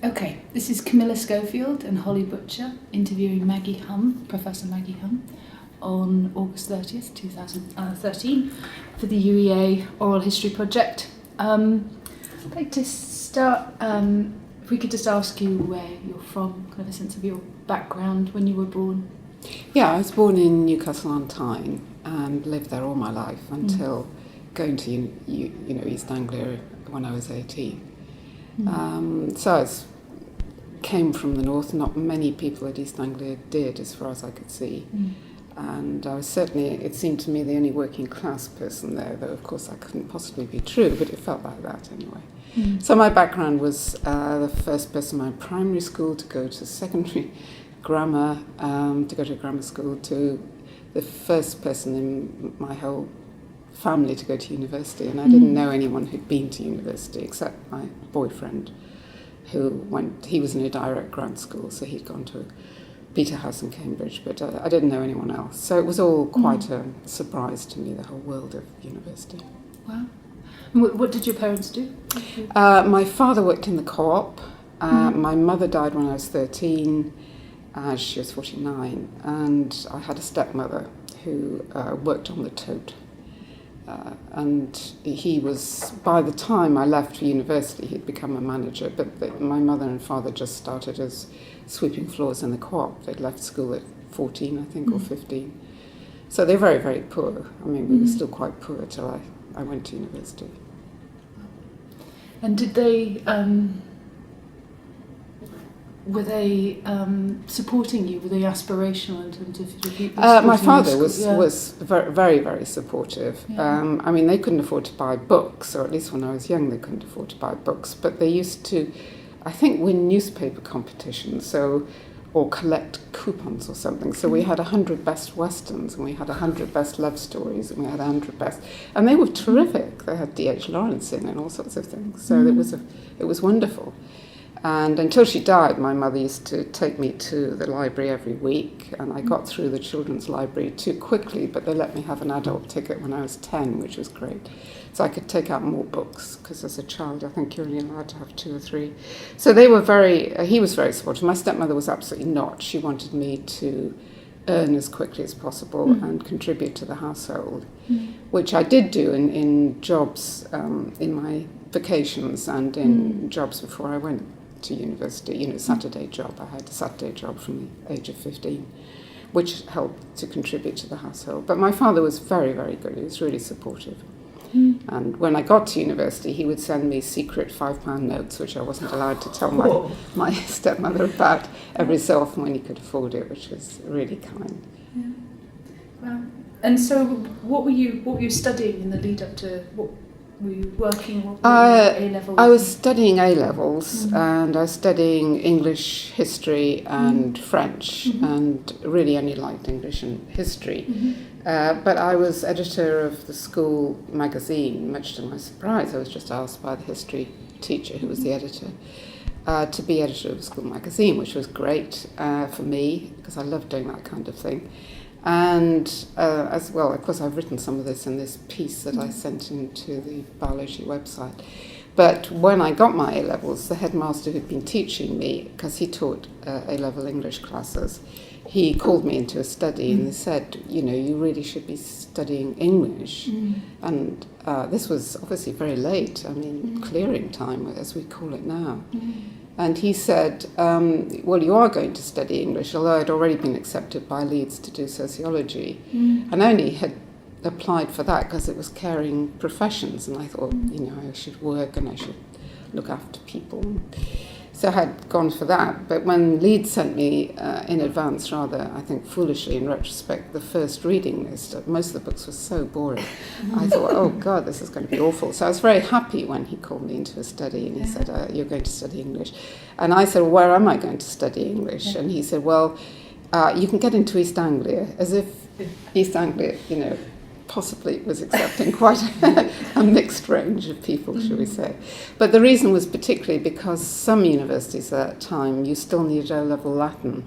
Okay, this is Camilla Schofield and Holly Butcher interviewing Maggie Humm, Professor Maggie Humm, on August 30th, 2013 for the UEA Oral History Project. I'd like to start, if we could just ask you where you're from, kind of a sense of your background when you were born. Yeah, I was born in Newcastle on Tyne and lived there all my life until going to East Anglia when I was 18. So I came from the north. Not many people at East Anglia did, as far as I could see. And I was certainly, it seemed to me, the only working class person there, though of course that couldn't possibly be true, but it felt like that anyway. So my background was the first person in my primary school to go to secondary grammar, to go to grammar school, to the first person in my whole family to go to university, and I didn't know anyone who'd been to university except my boyfriend, he was in a direct grad school, so he'd gone to Peterhouse in Cambridge, but I didn't know anyone else. So it was all quite a surprise to me, the whole world of university. Wow. And what did your parents do? My father worked in the co-op. My mother died when I was 13. She was 49, and I had a stepmother who worked on the tote. And he was, by the time I left for university, he'd become a manager, but my mother and father just started as sweeping floors in the co-op. They'd left school at 14, I think, or 15. So they're very, very poor. I mean, we were still quite poor till I went to university. And did they... were they supporting you? Were they aspirational in terms of people? My father was very, very supportive. Yeah. I mean, they couldn't afford to buy books, or at least when I was young, they couldn't afford to buy books. But they used to, I think, win newspaper competitions, or collect coupons or something. So we had 100 best westerns, and we had 100 best love stories, and we had 100 best, and they were terrific. They had D.H. Lawrence in and all sorts of things. So it was wonderful. And until she died, my mother used to take me to the library every week, and I got through the children's library too quickly, but they let me have an adult ticket when I was 10, which was great. So I could take out more books, because as a child, I think you're only allowed to have 2 or 3. So they were he was very supportive. My stepmother was absolutely not. She wanted me to earn as quickly as possible and contribute to the household, which I did do in jobs in my vacations and in jobs before I went to university, Saturday job. I had a Saturday job from the age of 15, which helped to contribute to the household. But my father was very, very good. He was really supportive. And when I got to university, he would send me secret £5 notes, which I wasn't allowed to tell my stepmother about every so often when he could afford it, which was really kind. Yeah. Wow. And so what were you studying in the lead up to what? Were you working? What were A-levels? I was studying A-levels, and I was studying English, history and French, and really only liked English and history. But I was editor of the school magazine, much to my surprise. I was just asked by the history teacher, who was the editor, to be editor of the school magazine, which was great for me, because I loved doing that kind of thing. And as well, of course, I've written some of this in this piece that I sent into the biology website. But when I got my A-levels, the headmaster who'd been teaching me, because he taught A-level English classes, he called me into a study and he said, you really should be studying English. And this was obviously very late, clearing time, as we call it now. And he said, well, you are going to study English, although I'd already been accepted by Leeds to do sociology. And I only had applied for that because it was caring professions, and I thought, I should work and I should look after people. So I had gone for that. But when Leeds sent me in advance, rather, I think foolishly in retrospect, the first reading list, most of the books were so boring. I thought, oh God, this is going to be awful. So I was very happy when he called me into a study and he said, you're going to study English. And I said, well, where am I going to study English? And he said, well, you can get into East Anglia, as if East Anglia, possibly was accepting quite a mixed range of people, shall we say. But the reason was particularly because some universities at that time, you still needed O-level Latin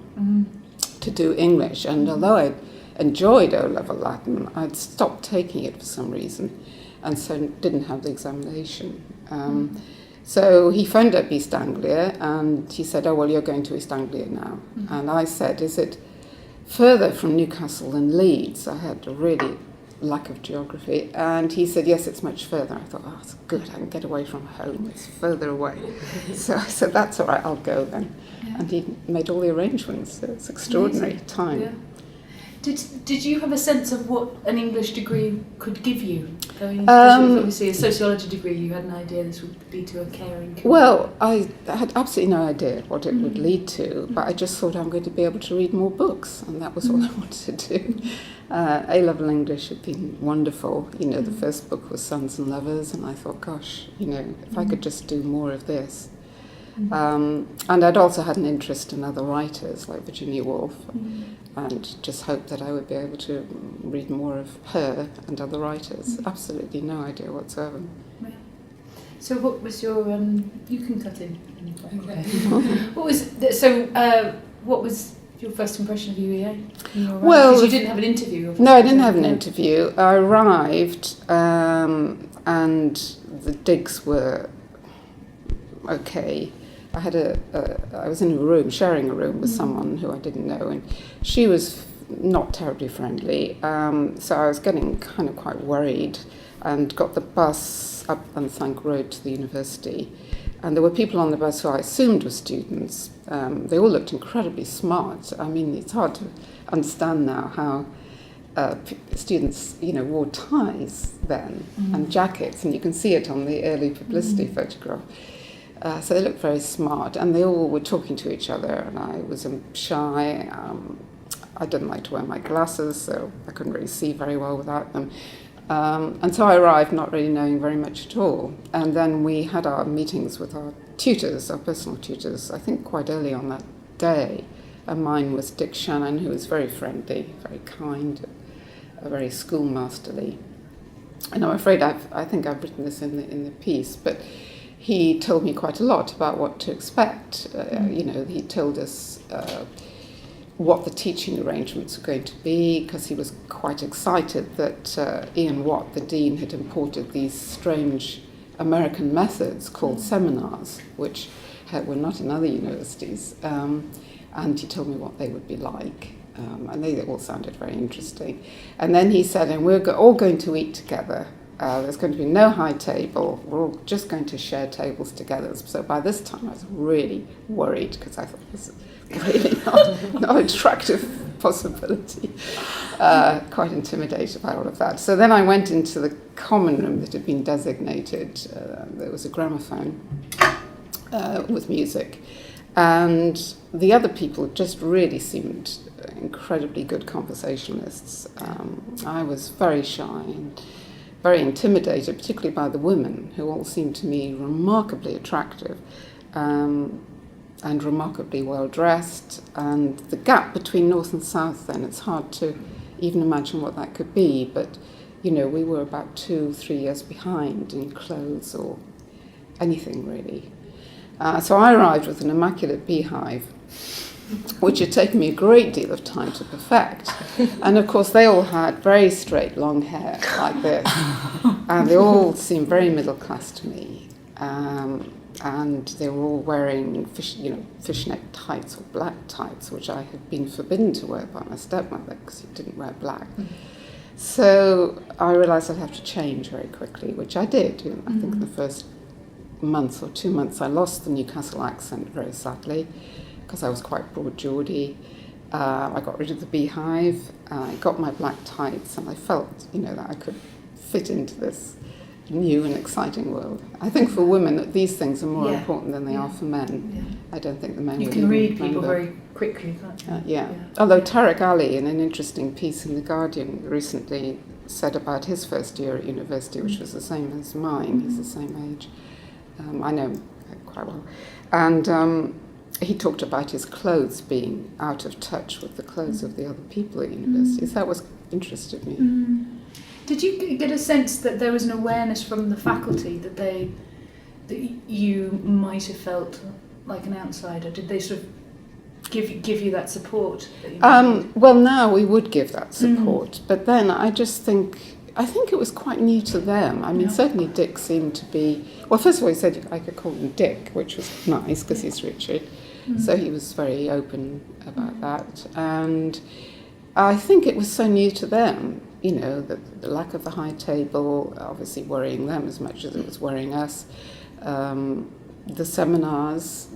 to do English. And although I enjoyed O-level Latin, I'd stopped taking it for some reason, and so didn't have the examination. So he phoned up East Anglia and he said, oh, well, you're going to East Anglia now. And I said, is it further from Newcastle than Leeds? I had a really lack of geography. And he said, yes, it's much further. I thought, oh, that's good. I can get away from home. It's further away. So I said, that's all right, I'll go then. Yeah. And he made all the arrangements. It's extraordinary time. Yeah. Did you have a sense of what an English degree could give you? Obviously a sociology degree, you had an idea this would be to a caring community. Well, I had absolutely no idea what it would lead to, but I just thought I'm going to be able to read more books, and that was all I wanted to do. A-level English had been wonderful. You know, the first book was Sons and Lovers, and I thought, gosh, you know, if I could just do more of this. And I'd also had an interest in other writers like Virginia Woolf, and just hoped that I would be able to read more of her and other writers. Absolutely no idea whatsoever. Right. So what was your, you can cut in. Okay. What was your first impression of UEA? Well, because you didn't have an interview. Obviously. No, I didn't have an interview. I arrived and the digs were okay. I was in a room, sharing a room with someone who I didn't know, and she was not terribly friendly. So I was getting kind of quite worried, and got the bus up Unthank Road to the university. And there were people on the bus who I assumed were students. They all looked incredibly smart. I mean, it's hard to understand now how students, you know, wore ties then and jackets, and you can see it on the early publicity photograph. So they looked very smart, and they all were talking to each other, and I was shy. I didn't like to wear my glasses, so I couldn't really see very well without them. And so I arrived not really knowing very much at all. And then we had our meetings with our tutors, our personal tutors, I think quite early on that day. And mine was Dick Shannon, who was very friendly, very kind, very schoolmasterly. And I'm afraid I think I've written this in the piece, but he told me quite a lot about what to expect. You know, he told us what the teaching arrangements were going to be, because he was quite excited that Ian Watt, the dean, had imported these strange American methods called seminars, which were not in other universities. And he told me what they would be like. And they all sounded very interesting. And then he said, and we're all going to eat together. There's going to be no high table. We're all just going to share tables together. So by this time I was really worried, because I thought this is really not an attractive possibility. Quite intimidated by all of that. So then I went into the common room that had been designated. There was a gramophone with music. And the other people just really seemed incredibly good conversationalists. I was very shy and very intimidated, particularly by the women, who all seemed to me remarkably attractive and remarkably well dressed. And the gap between North and South then, it's hard to even imagine what that could be, but you know, we were about 2-3 years behind in clothes or anything really. So I arrived with an immaculate beehive, which had taken me a great deal of time to perfect. And of course they all had very straight long hair like this, and they all seemed very middle class to me. And they were all wearing fishnet tights or black tights, which I had been forbidden to wear by my stepmother because he didn't wear black. So I realised I'd have to change very quickly, which I did. I think in the first month or 2 months I lost the Newcastle accent very sadly, because I was quite broad Geordie. I got rid of the beehive, I got my black tights, and I felt, you know, that I could fit into this new and exciting world. I think for women these things are more important than they are for men. I don't think the men you would can even read remember. people very quickly, can't you? Although Tariq Ali, in an interesting piece in The Guardian recently, said about his first year at university, which was the same as mine, he's the same age. I know him quite well. And he talked about his clothes being out of touch with the clothes of the other people at university. So that was interested me. Did you get a sense that there was an awareness from the faculty that you might have felt like an outsider? Did they sort of give you that support? That you well, now we would give that support, but then I just think I think it was quite new to them. I mean, certainly Dick seemed to be... Well, first of all, he said I could call him Dick, which was nice because he's Richard. So he was very open about that. And I think it was so new to them, you know, the lack of the high table, obviously worrying them as much as it was worrying us. The seminars,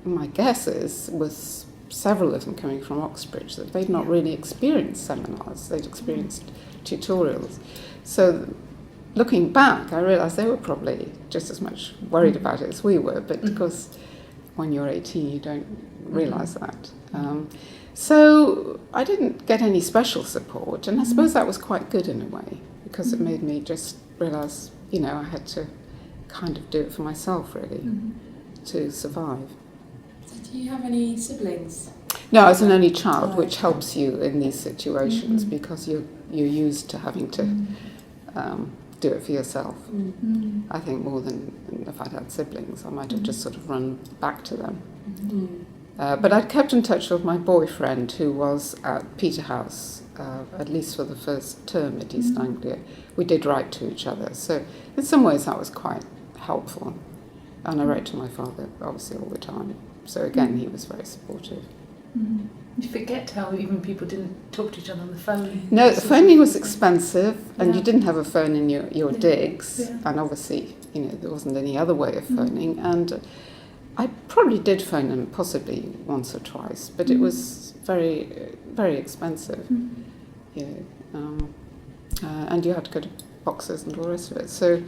my guess is, was several of them coming from Oxbridge, that they'd not really experienced seminars, they'd experienced tutorials. So looking back, I realised they were probably just as much worried about it as we were, but because when you're 18 you don't realise that. So I didn't get any special support, and I suppose that was quite good in a way, because it made me just realise, you know, I had to kind of do it for myself really to survive. So do you have any siblings? No, I was an only child, which helps you in these situations because you're used to having to do it for yourself. I think more than if I'd had siblings, I might have just sort of run back to them. But I'd kept in touch with my boyfriend, who was at Peterhouse, at least for the first term at East Anglia. We did write to each other, so in some ways that was quite helpful. And I wrote to my father, obviously, all the time. So again, he was very supportive. You forget how even people didn't talk to each other on the phone. No, the phoning was expensive, and you didn't have a phone in your digs, and obviously, you know, there wasn't any other way of phoning. And I probably did phone them possibly once or twice, but it was very, very expensive. You know, and you had to go to boxes and all the rest of it. So,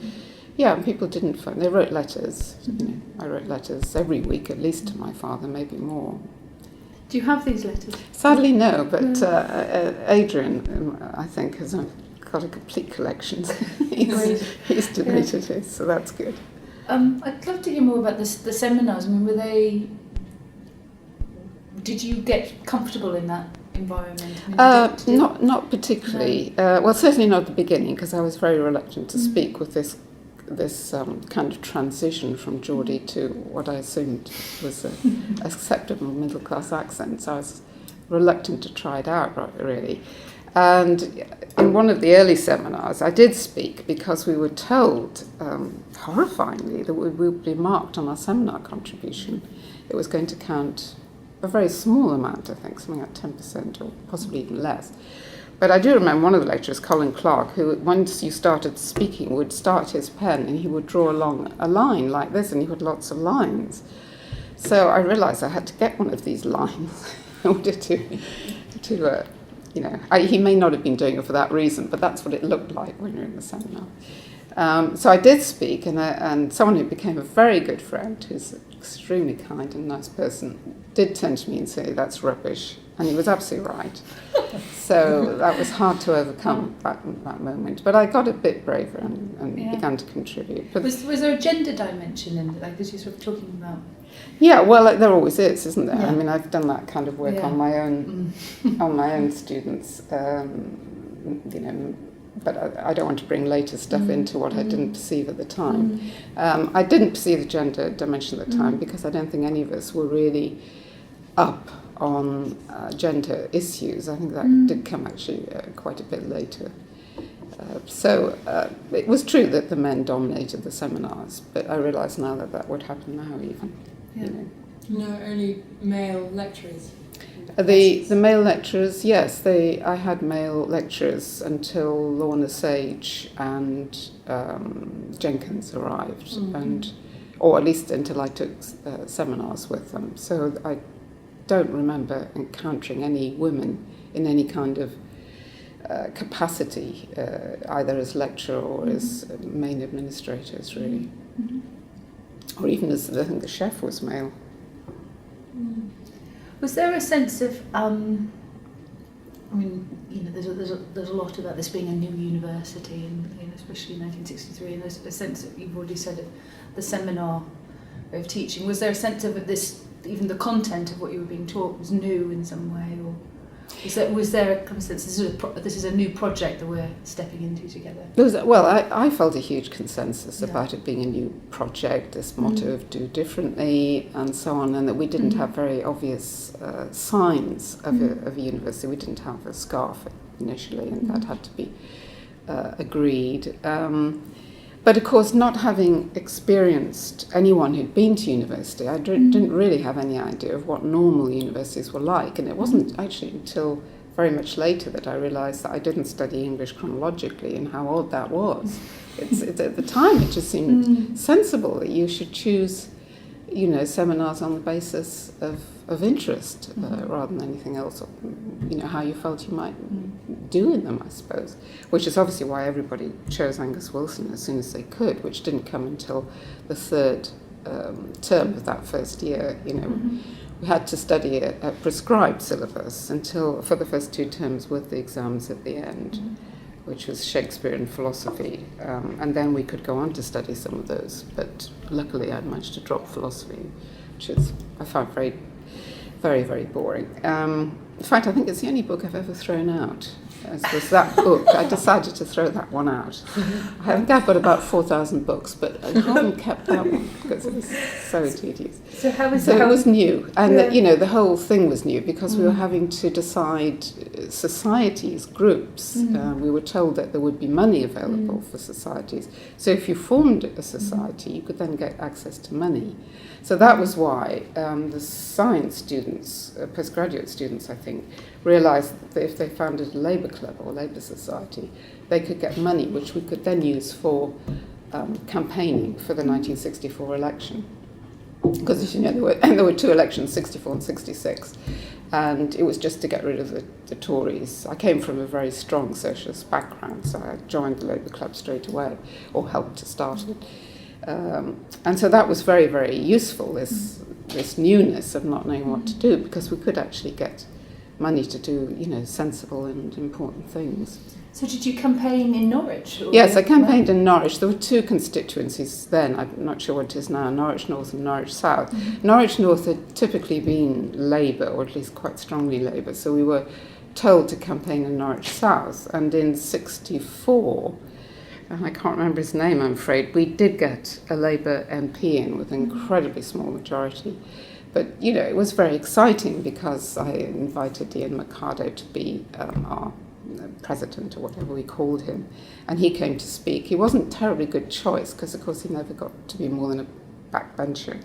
yeah, people didn't phone. They wrote letters. You know, I wrote letters every week, at least to my father, maybe more. Do you have these letters? Sadly, no. But Adrian, I think, has got a complete collection. he's deleted his, so that's good. I'd love to hear more about the seminars. I mean, did you get comfortable in that environment? I mean, not particularly. No. Well, certainly not at the beginning, because I was very reluctant to speak with this kind of transition from Geordie to what I assumed was an acceptable middle-class accent. So I was reluctant to try it out, really. And in one of the early seminars, I did speak because we were told, horrifyingly, that we would be marked on our seminar contribution. It was going to count a very small amount, I think, something like 10% or possibly even less. But I do remember one of the lecturers, Colin Clark, who, once you started speaking, would start his pen and he would draw along a line like this, and he had lots of lines. So I realised I had to get one of these lines in order to you know, he may not have been doing it for that reason, but that's what it looked like when you're in the seminar. So I did speak, and someone who became a very good friend, who's an extremely kind and nice person, did turn to me and say, "That's rubbish," and he was absolutely right. So that was hard to overcome that moment. But I got a bit braver and began to contribute. But was there a gender dimension in it, like as you're sort of talking about? Yeah, well, there always is, isn't there? Yeah. I mean, I've done that kind of work on my own, on my own students, you know. But I don't want to bring later stuff into what I didn't perceive at the time. I didn't perceive the gender dimension at the time because I don't think any of us were really up on gender issues. I think that did come actually quite a bit later. So it was true that the men dominated the seminars, but I realise now that that would happen now even. Yeah. You know. No, only male lecturers. The male lecturers, yes, I had male lecturers until Lorna Sage and Jenkins arrived, or at least until I took seminars with them. So I don't remember encountering any women in any kind of capacity, either as lecturer or as main administrators, really. Or even as, I think the chef was male. Was there a sense of, I mean, you know, there's a lot about this being a new university, and you know, especially in 1963, and there's a sense that you've already said of the seminar way of teaching. Was there a sense of this, even the content of what you were being taught was new in some way, or was there a kind of sense this is a new project that we're stepping into together? I felt a huge consensus about it being a new project, this motto of do differently and so on, and that we didn't have very obvious signs of a university. We didn't have a scarf initially, and that had to be agreed. But of course, not having experienced anyone who'd been to university, I didn't really have any idea of what normal universities were like. And it wasn't actually until very much later that I realised that I didn't study English chronologically and how odd that was. It's at the time, it just seemed sensible that you should choose, seminars on the basis of interest rather than anything else, or, how you felt you might do in them, I suppose. Which is obviously why everybody chose Angus Wilson as soon as they could, which didn't come until the third term of that first year. We had to study a prescribed syllabus for the first 2 terms with the exams at the end, which was Shakespeare and philosophy. And then we could go on to study some of those. But luckily I managed to drop philosophy, which I found very, very, very boring. In fact, I think it's the only book I've ever thrown out. As was that book. I decided to throw that one out. I think I've got about 4,000 books, but I haven't kept that one because it was so tedious. So how was it was new, and the whole thing was new because we were having to decide societies, groups. We were told that there would be money available for societies. So if you formed a society, you could then get access to money. So that was why the science students, postgraduate students, I think, realised that if they founded a labour club or a labour society, they could get money, which we could then use for campaigning for the 1964 election. Because, as you know, there were 2 elections, 64 and 66, and it was just to get rid of the Tories. I came from a very strong socialist background, so I joined the Labour Club straight away, or helped to start it. And so that was very, very useful, this newness of not knowing what to do, because we could actually get money to do, sensible and important things. So did you campaign in Norwich? Yes, I campaigned in Norwich. There were 2 constituencies then, I'm not sure what it is now, Norwich North and Norwich South. Norwich North had typically been Labour, or at least quite strongly Labour, so we were told to campaign in Norwich South. And in 64, and I can't remember his name, I'm afraid, we did get a Labour MP in with an incredibly small majority. But, it was very exciting because I invited Ian Mercado to be our president, or whatever we called him, and he came to speak. He wasn't a terribly good choice because, of course, he never got to be more than a backbencher.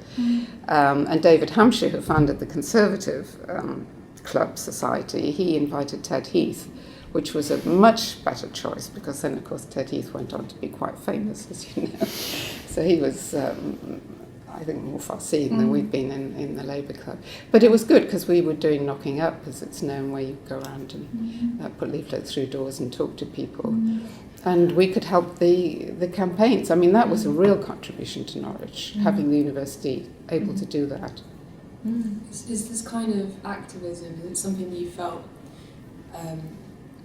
And David Hampshire, who founded the Conservative Club Society, he invited Ted Heath, which was a much better choice because then, of course, Ted Heath went on to be quite famous, as you know. So he was, I think, more far-seeing than we'd been in the Labour Club. But it was good because we were doing knocking up, as it's known, where you go around and put leaflets through doors and talk to people. And we could help the campaigns. I mean, that was a real contribution to Norwich, having the university able to do that. Is this kind of activism, is it something you felt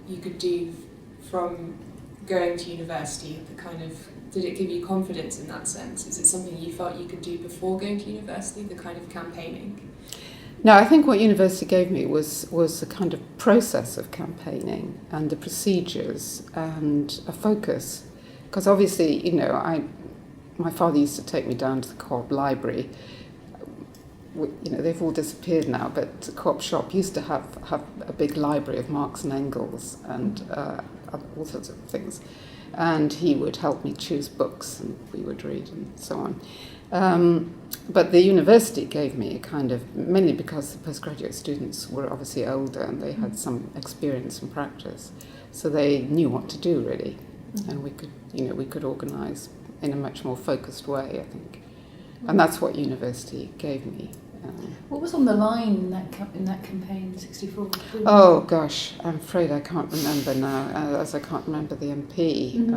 you could do from going to university? Did it give you confidence in that sense? Is it something you felt you could do before going to university, the kind of campaigning? No, I think what university gave me was a kind of process of campaigning and the procedures and a focus. Because obviously, my father used to take me down to the Co-op library. They've all disappeared now, but the Co-op shop used to have a big library of Marx and Engels and all sorts of things. And he would help me choose books and we would read and so on. But the university gave me a kind of, mainly because the postgraduate students were obviously older and they had some experience and practice, so they knew what to do really, and we could organise in a much more focused way, I think, and that's what university gave me. What was on the line in that campaign, 64? Oh gosh, I'm afraid I can't remember now, as I can't remember the MP.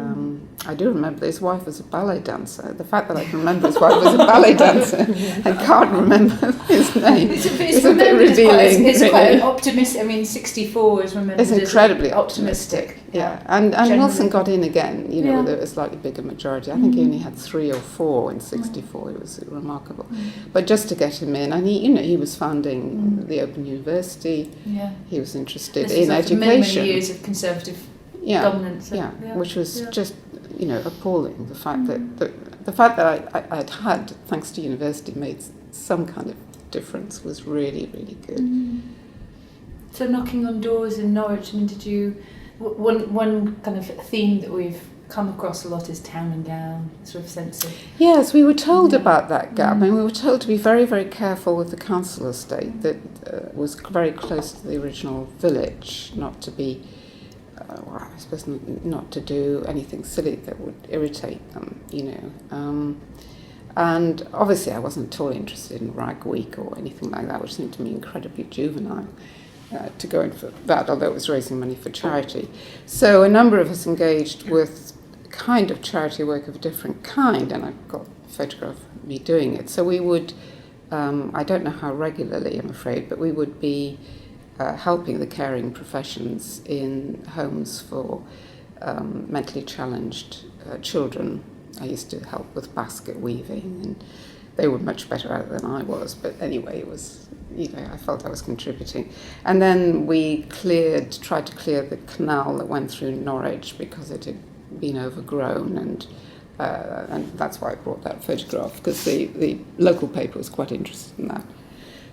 I do remember his wife was a ballet dancer. The fact that I can remember his wife was a ballet dancer, I can't remember his name. It's a bit revealing. It's quite an optimistic. I mean, 64 is remembered. It's incredibly as optimistic. Yeah, and Wilson got in again, with a slightly bigger majority. I think he only had 3 or 4 in 64. It was remarkable. But just to get him in, and he was founding the Open University. Yeah. He was interested in education. Many years of Conservative dominance. Which was just appalling. The fact that I'd had, thanks to university, made some kind of difference was really, really good. So knocking on doors in Norwich, I mean, did you One kind of theme that we've come across a lot is town and gown, sort of sense of... Yes, we were told about that gap. I mean, we were told to be very, very careful with the council estate that was very close to the original village, not to be, well, I suppose not to do anything silly that would irritate them, you know. And obviously I wasn't at all interested in Rag Week or anything like that, which seemed to me incredibly juvenile. To go in for that, although it was raising money for charity. So a number of us engaged with kind of charity work of a different kind, and I've got a photograph of me doing it. So we would, I don't know how regularly, I'm afraid, but we would be helping the caring professions in homes for mentally challenged children. I used to help with basket weaving, and they were much better at it than I was, but anyway, it was, you know, I felt I was contributing. And then we tried to clear the canal that went through Norwich because it had been overgrown, and that's why I brought that photograph, because the local paper was quite interested in that.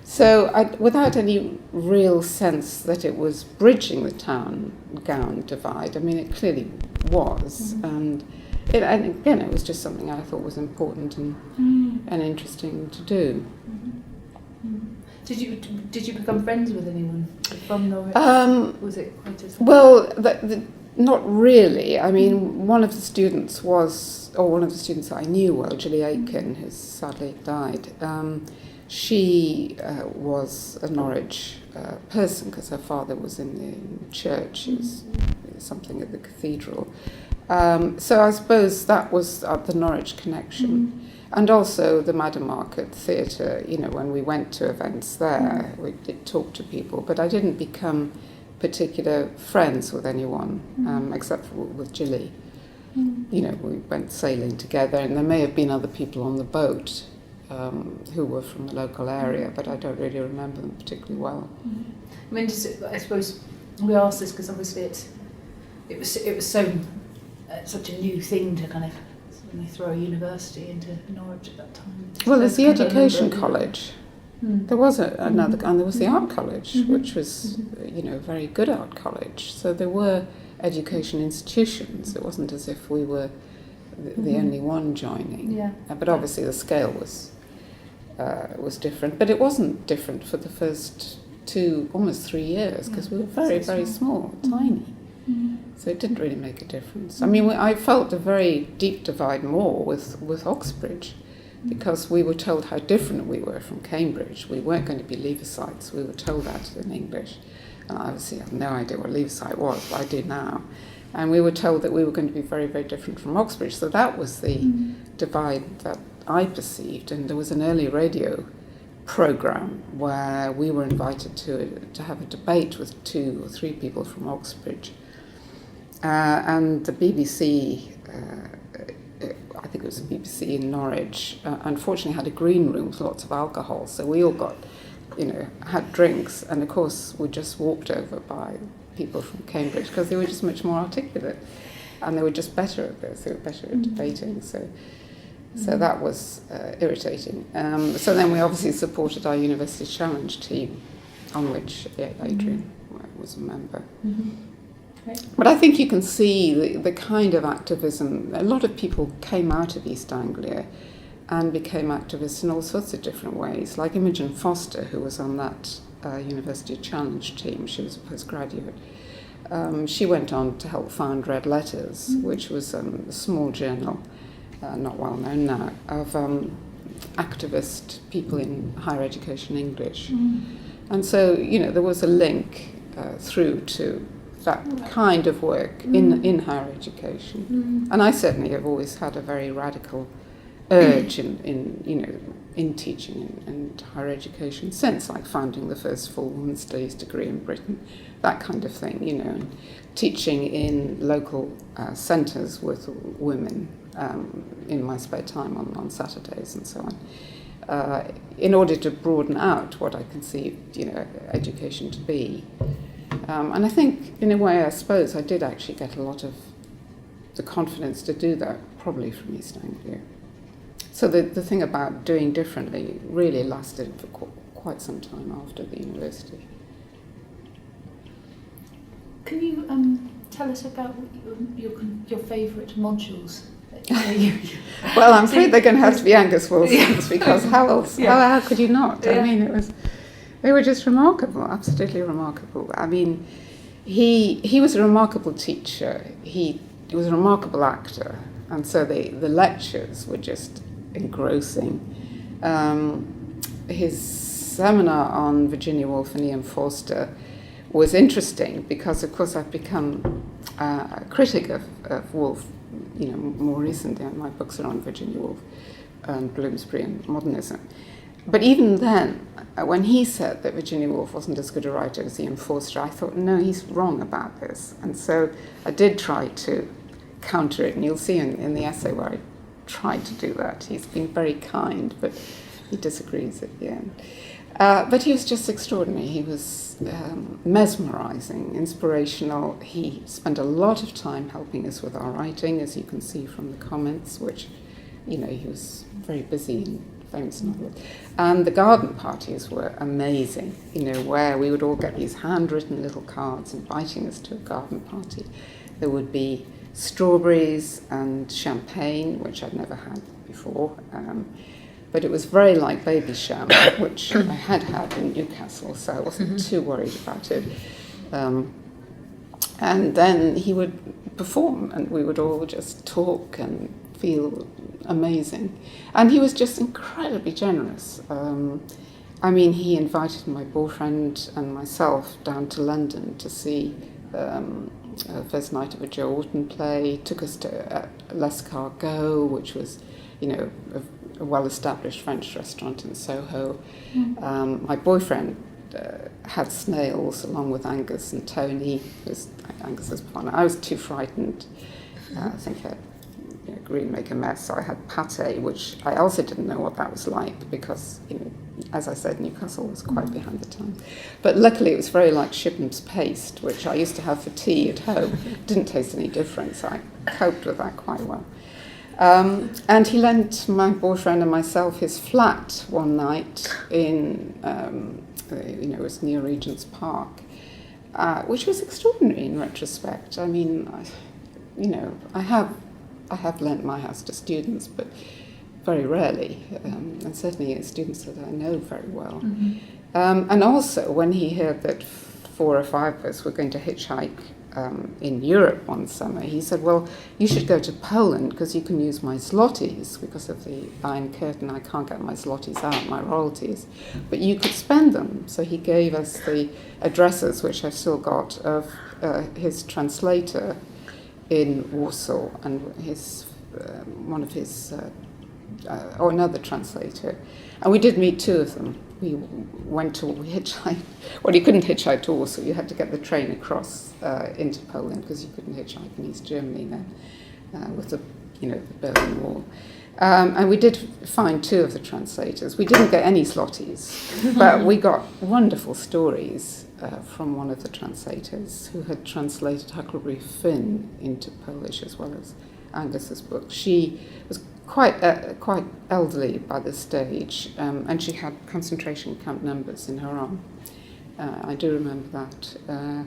So without any real sense that it was bridging the town-gown divide, I mean, it clearly was, and again, it was just something I thought was important and interesting to do. Did you become friends with anyone from Norwich? Was it quite as... Well, not really. I mean, one of the students that I knew well, Julie Aitken, who sadly died, she was a Norwich person because her father was in the church. She was something at the cathedral. So I suppose that was the Norwich connection. And also the Madam Market Theatre, you know, when we went to events there, we did talk to people, but I didn't become particular friends with anyone, except for with Gilly. You know, we went sailing together, and there may have been other people on the boat who were from the local area, but I don't really remember them particularly well. I mean, I suppose we asked this because obviously it was so such a new thing to kind of suddenly throw a university into Norwich at that time. Well, there's the Education College. There was another, and there was the Art College, which was, you know, a very good art college. So there were education institutions. It wasn't as if we were the only one joining. Yeah. But obviously the scale was different. But it wasn't different for the first almost 3 years, because we were very, very small, tiny. So it didn't really make a difference. I mean, I felt a very deep divide more with Oxbridge, because we were told how different we were from Cambridge. We weren't going to be Leavesites. We were told that in English. And I obviously had no idea what Leavesite was, but I do now. And we were told that we were going to be very, very different from Oxbridge. So that was the divide that I perceived. And there was an early radio programme where we were invited to have a debate with 2 or 3 people from Oxbridge. And the BBC, I think it was the BBC in Norwich, unfortunately had a green room with lots of alcohol, so we all got, you know, had drinks, and of course we just walked over by people from Cambridge because they were just much more articulate, and they were just better at this, they were better at debating, so that was irritating. So then we obviously supported our University Challenge team, on which Adrian was a member. But I think you can see the kind of activism. A lot of people came out of East Anglia and became activists in all sorts of different ways, like Imogen Foster, who was on that University Challenge team. She was a postgraduate. She went on to help found Red Letters, which was a small journal, not well known now, of activist people in higher education English. And so, you know, there was a link through to that kind of work in higher education. And I certainly have always had a very radical urge in teaching and higher education since, like founding the first full women's studies degree in Britain, that kind of thing, you know, and teaching in local centres with women in my spare time on Saturdays and so on, in order to broaden out what I conceived, you know, education to be. And I think, in a way, I suppose I did actually get a lot of the confidence to do that, probably from East Anglia. So the thing about doing differently really lasted for quite some time after the university. Can you tell us about your favourite modules. Well, I'm afraid they're going to have to be Angus Wilson's because how else? How could you not? I mean, they were just remarkable, absolutely remarkable. I mean, he was a remarkable teacher. He was a remarkable actor, and so the lectures were just engrossing. His seminar on Virginia Woolf and Ian Forster was interesting because, of course, I've become a critic of Woolf, more recently. My books are on Virginia Woolf and Bloomsbury and modernism. But even then, when he said that Virginia Woolf wasn't as good a writer as Ian Forster, I thought, no, he's wrong about this. And so I did try to counter it, and you'll see in the essay where I tried to do that. He's been very kind, but he disagrees at the end. But he was just extraordinary. He was mesmerising, inspirational. He spent a lot of time helping us with our writing, as you can see from the comments, which, he was very busy and famous novelist. And the garden parties were amazing, where we would all get these handwritten little cards inviting us to a garden party. There would be strawberries and champagne, which I'd never had before. But it was very like Babycham, which I had in Newcastle, so I wasn't too worried about it. And then he would perform, and we would all just talk and feel amazing. And he was just incredibly generous. He invited my boyfriend and myself down to London to see first night of a Joe Orton play, took us to L'Escargot, which was, a well-established French restaurant in Soho. My boyfriend had snails along with Angus and Tony, who's Angus's partner. I was too frightened. I think I'd really make a mess, so I had pâté, which I also didn't know what that was like because, as I said, Newcastle was quite behind the times. But luckily it was very like Shipham's paste, which I used to have for tea at home. It didn't taste any different, so I coped with that quite well. And he lent my boyfriend and myself his flat one night in, it was near Regent's Park, which was extraordinary in retrospect. I mean, I have lent my house to students, but very rarely, and certainly students that I know very well. And also, when he heard that 4 or 5 of us were going to hitchhike in Europe one summer, he said, well, you should go to Poland because you can use my zlotys. Because of the Iron Curtain, I can't get my zlotys out, my royalties, but you could spend them. So he gave us the addresses, which I've still got, of his translator in Warsaw and his another translator. And we did meet 2 of them. We hitchhiked. Well, you couldn't hitchhike to Warsaw. You had to get the train across into Poland because you couldn't hitchhike in East Germany then with the Berlin Wall. And we did find 2 of the translators. We didn't get any zlotys, but we got wonderful stories from one of the translators who had translated Huckleberry Finn into Polish as well as Angus's book. She was quite elderly by this stage, and she had concentration camp numbers in her arm. I do remember that.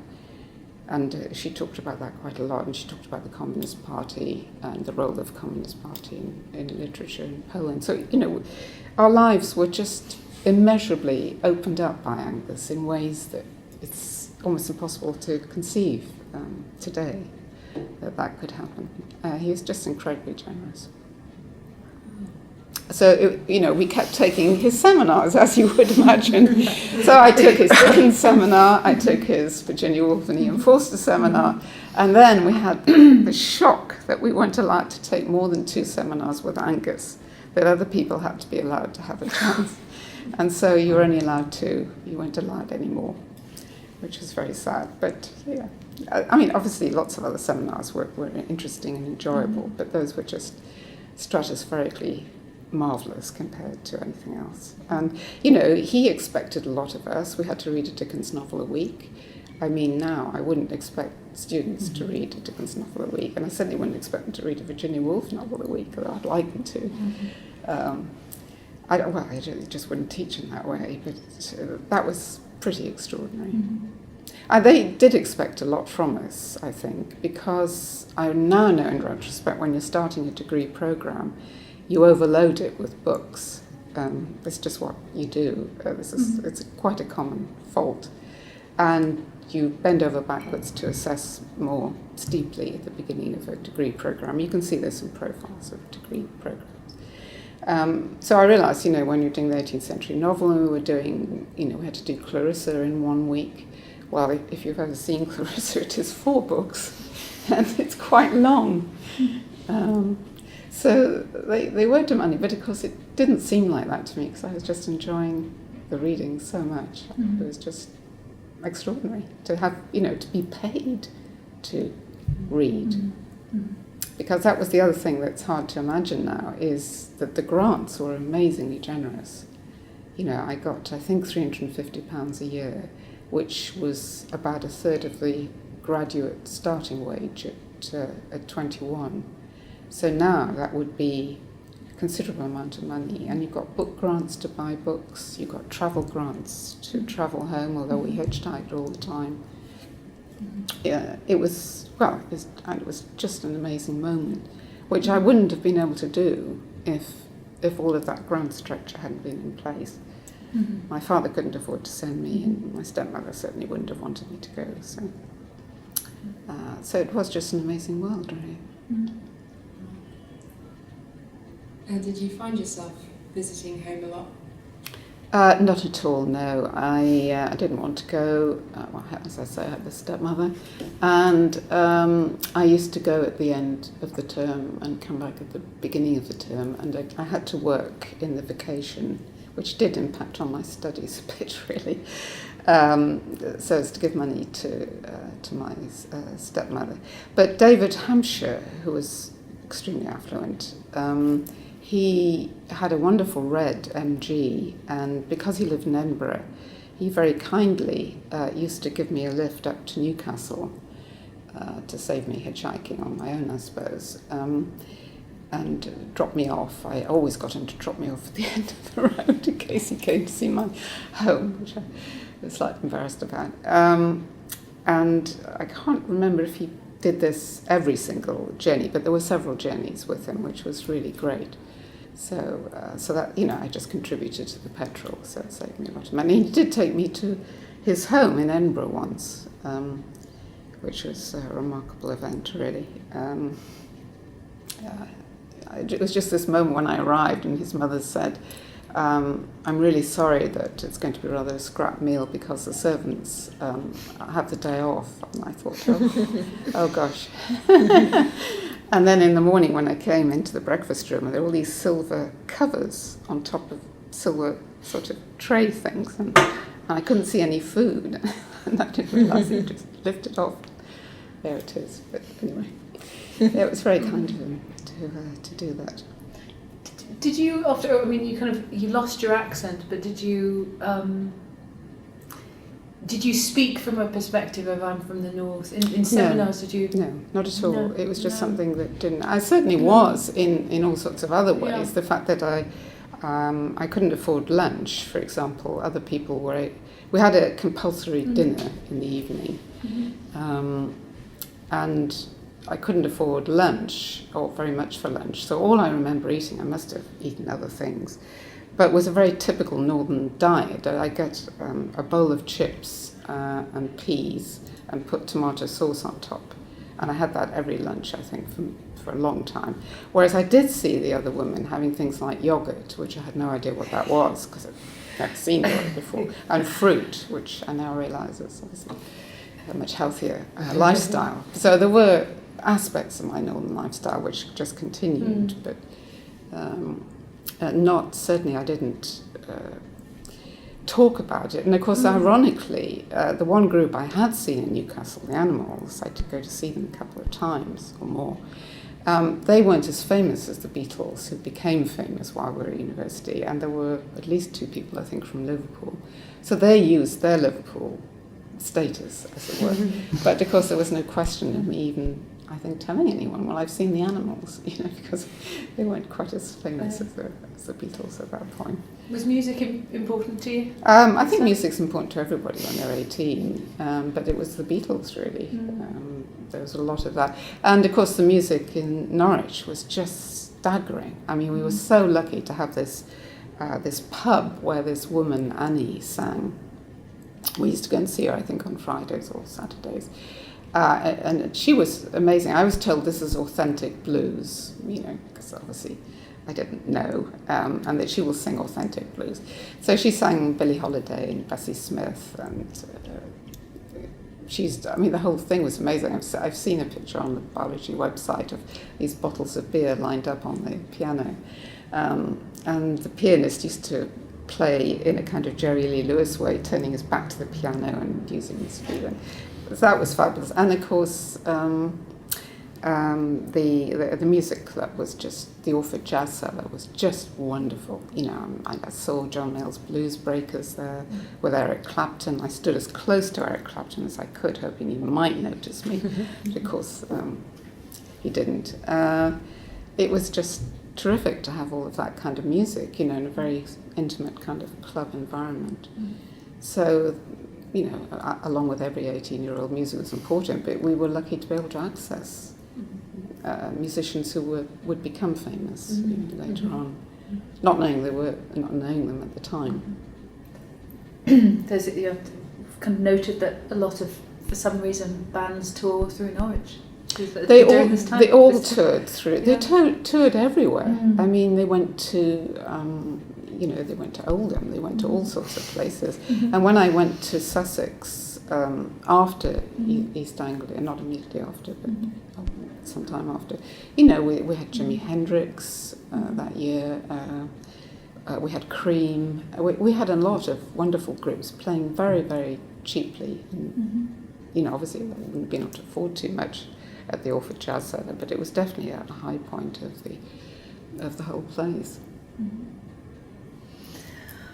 And she talked about that quite a lot, and she talked about the Communist Party and the role of the Communist Party in literature in Poland. So, our lives were just immeasurably opened up by Angus in ways that it's almost impossible to conceive today that could happen. He was just incredibly generous. So, we kept taking his seminars, as you would imagine. So I took his Dickens seminar, I took his Virginia Woolf and Ian Forster seminar, and then we had the shock that we weren't allowed to take more than 2 seminars with Angus, that other people had to be allowed to have a chance. And so you were only allowed 2, you weren't allowed any more, which was very sad. But yeah, I mean, obviously lots of other seminars were interesting and enjoyable, but those were just stratospherically marvellous compared to anything else. And, he expected a lot of us. We had to read a Dickens novel a week. I mean, now I wouldn't expect students to read a Dickens novel a week, and I certainly wouldn't expect them to read a Virginia Woolf novel a week, although I'd like them to. I just wouldn't teach in that way, but that was pretty extraordinary. They did expect a lot from us, I think, because I now know in retrospect when you're starting a degree programme, you overload it with books. It's just what you do. It's quite a common fault. And you bend over backwards to assess more steeply at the beginning of a degree programme. You can see there's some profiles of degree programmes. So I realised, when you're doing the 18th century novel, and we were doing, we had to do Clarissa in 1 week. Well, if you've ever seen Clarissa, it is 4 books, and it's quite long. So they were demanding, but of course it didn't seem like that to me because I was just enjoying the reading so much. Mm-hmm. It was just extraordinary to have, to be paid to read. Mm-hmm. Because that was the other thing that's hard to imagine now, is that the grants were amazingly generous. I got, I think, £350 a year, which was about a third of the graduate starting wage at 21. So now that would be a considerable amount of money. And you've got book grants to buy books, you've got travel grants to travel home, although we hitchhiked all the time. Yeah, it was just an amazing moment, which I wouldn't have been able to do if all of that grant structure hadn't been in place. Mm-hmm. My father couldn't afford to send me, and my stepmother certainly wouldn't have wanted me to go. So it was just an amazing world, really. Mm-hmm. And did you find yourself visiting home a lot? Not at all, no. I didn't want to go. As I say, I have a stepmother. And I used to go at the end of the term and come back at the beginning of the term. And I had to work in the vacation, which did impact on my studies a bit, really. So as to give money to my stepmother. But David Hampshire, who was extremely affluent, he had a wonderful red MG, and because he lived in Edinburgh, he very kindly used to give me a lift up to Newcastle to save me hitchhiking on my own, I suppose, and drop me off. I always got him to drop me off at the end of the road in case he came to see my home, which I was slightly embarrassed about. And I can't remember if he did this every single journey, but there were several journeys with him, which was really great. So that, I just contributed to the petrol, so it saved me a lot of money. He did take me to his home in Edinburgh once, which was a remarkable event, really. It was just this moment when I arrived and his mother said, I'm really sorry that it's going to be rather a scrap meal because the servants have the day off. And I thought, oh gosh. And then in the morning when I came into the breakfast room, there were all these silver covers on top of silver sort of tray things, and I couldn't see any food. And I didn't realise he just lifted off. There it is. But anyway, it was very kind of him to do that. Did you, you lost your accent, but did you speak from a perspective of I'm from the north? In seminars, did you? No, not at all. No, it was just something that didn't. I certainly was in all sorts of other ways. Yeah. The fact that I couldn't afford lunch, for example. Other people were. We had a compulsory dinner in the evening, and I couldn't afford lunch, or very much for lunch. So all I remember eating, I must have eaten other things, but was a very typical northern diet. I get a bowl of chips and peas and put tomato sauce on top. And I had that every lunch, I think, for a long time. Whereas I did see the other women having things like yogurt, which I had no idea what that was, because I'd never seen yogurt before, and fruit, which I now realise is obviously a much healthier lifestyle. So there were aspects of my northern lifestyle which just continued, but certainly I didn't talk about it. And of course, ironically, the one group I had seen in Newcastle, the Animals, I did go to see them a couple of times or more, they weren't as famous as the Beatles, who became famous while we were at university, and there were at least 2 people, I think, from Liverpool. So they used their Liverpool status, as it were. But of course, there was no question of me even I think, telling anyone, well, I've seen the Animals, because they weren't quite as famous as the Beatles at that point. Was music important to you? I think music's important to everybody when they're 18, but it was the Beatles, really. There was a lot of that. And, of course, the music in Norwich was just staggering. I mean, we were so lucky to have this pub where this woman, Annie, sang. We used to go and see her, I think, on Fridays or Saturdays. And she was amazing. I was told this is authentic blues, because obviously I didn't know, and that she will sing authentic blues. So she sang Billie Holiday and Bessie Smith, and the whole thing was amazing. I've seen a picture on the biology website of these bottles of beer lined up on the piano, and the pianist used to play in a kind of Jerry Lee Lewis way, turning his back to the piano and using his feet. So that was fabulous. And of course, the music club was just, the Orford Jazz Cellar was just wonderful. I saw John Mayall's Blues Breakers there with Eric Clapton. I stood as close to Eric Clapton as I could, hoping he might notice me. Of course, he didn't. It was just terrific to have all of that kind of music, in a very intimate kind of club environment. So, along with every 18-year-old, music was important, but we were lucky to be able to access musicians who would become famous later on, not knowing them at the time. There's kind of noted that a lot of, for some reason, bands tour through Norwich. They all toured through. Yeah. They toured everywhere. I mean, they went to. They went to Oldham, they went to all sorts of places. And when I went to Sussex after East Anglia, not immediately after, but sometime after, we had Jimi Hendrix that year, we had Cream, we had a lot of wonderful groups playing very, very cheaply. And, obviously they wouldn't have been able to afford too much at the Orford Jazz Cellar, but it was definitely at a high point of the whole place.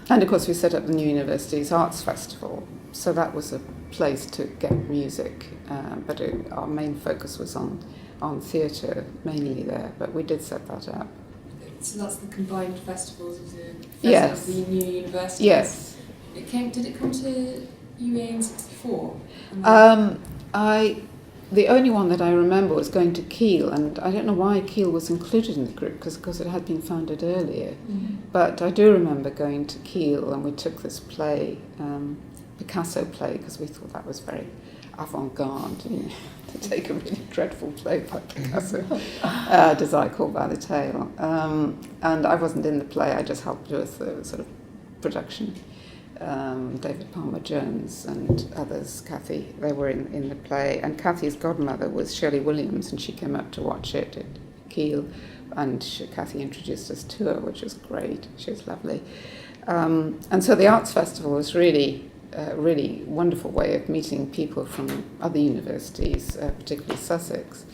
And of course we set up the New University's Arts Festival, so that was a place to get music, but our main focus was on theatre, mainly there, but we did set that up. So that's the combined festivals of the Yes. Of the New University? Yes. Did it come to UEA in 64? The only one that I remember was going to Kiel, and I don't know why Kiel was included in the group, because it had been founded earlier. But I do remember going to Kiel, and we took this play, Picasso play, because we thought that was very avant-garde, to take a really dreadful play by Picasso, Desire Called by the Tail. And I wasn't in the play, I just helped with the sort of production. David Palmer-Jones and others, Kathy, they were in the play. And Kathy's godmother was Shirley Williams, and she came up to watch it at Kiel, and Kathy introduced us to her, which was great. She was lovely. And so the Arts Festival was really a really wonderful way of meeting people from other universities, particularly Sussex.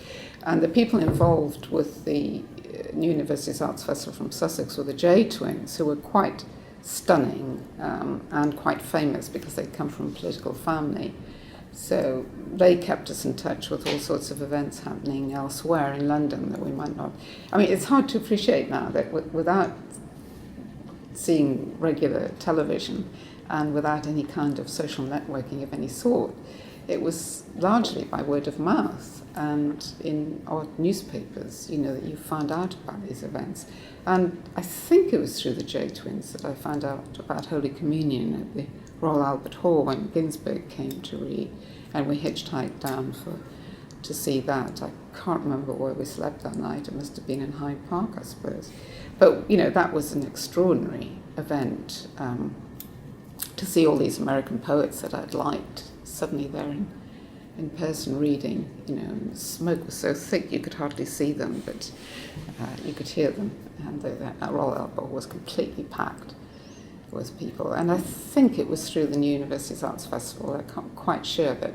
And the people involved with the New University's Arts Festival from Sussex were the J twins, who were quite stunning and quite famous because they'd come from a political family. So they kept us in touch with all sorts of events happening elsewhere in London that we might not... I mean, it's hard to appreciate now that without seeing regular television and without any kind of social networking of any sort, it was largely by word of mouth and in odd newspapers, that you found out about these events. And I think it was through the J Twins that I found out about Holy Communion at the Royal Albert Hall when Ginsberg came to read, and we hitchhiked down to see that. I can't remember where we slept that night. It must have been in Hyde Park, I suppose. But, that was an extraordinary event, to see all these American poets that I'd liked suddenly there in person reading, and the smoke was so thick you could hardly see them, but you could hear them. And the Royal Albert Hall was completely packed with people. And I think it was through the New University's Arts Festival, I'm quite sure that,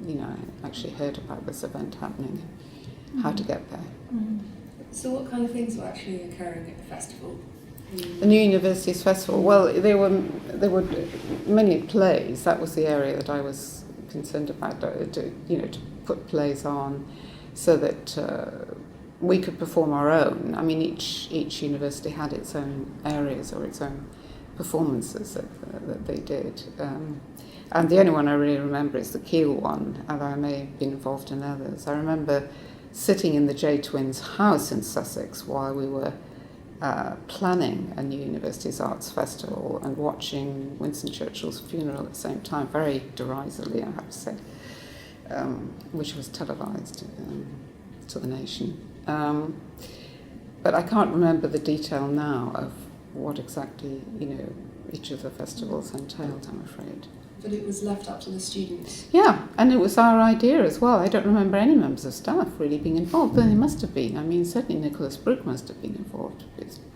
I actually heard about this event happening and how to get there. So what kind of things were actually occurring at the festival? The New University's Festival, well, there were many plays. That was the area that I was concerned about, to put plays on. so that we could perform our own. I mean, each university had its own areas or its own performances that they did. And the only one I really remember is the Kiel one, although I may have been involved in others. I remember sitting in the J Twins' house in Sussex while we were planning a new Universities Arts Festival and watching Winston Churchill's funeral at the same time, very derisively, I have to say, which was televised to the nation. But I can't remember the detail now of what exactly, each of the festivals entailed, I'm afraid. But it was left up to the students. Yeah, and it was our idea as well. I don't remember any members of staff really being involved, but they must have been. I mean, certainly Nicholas Brooke must have been involved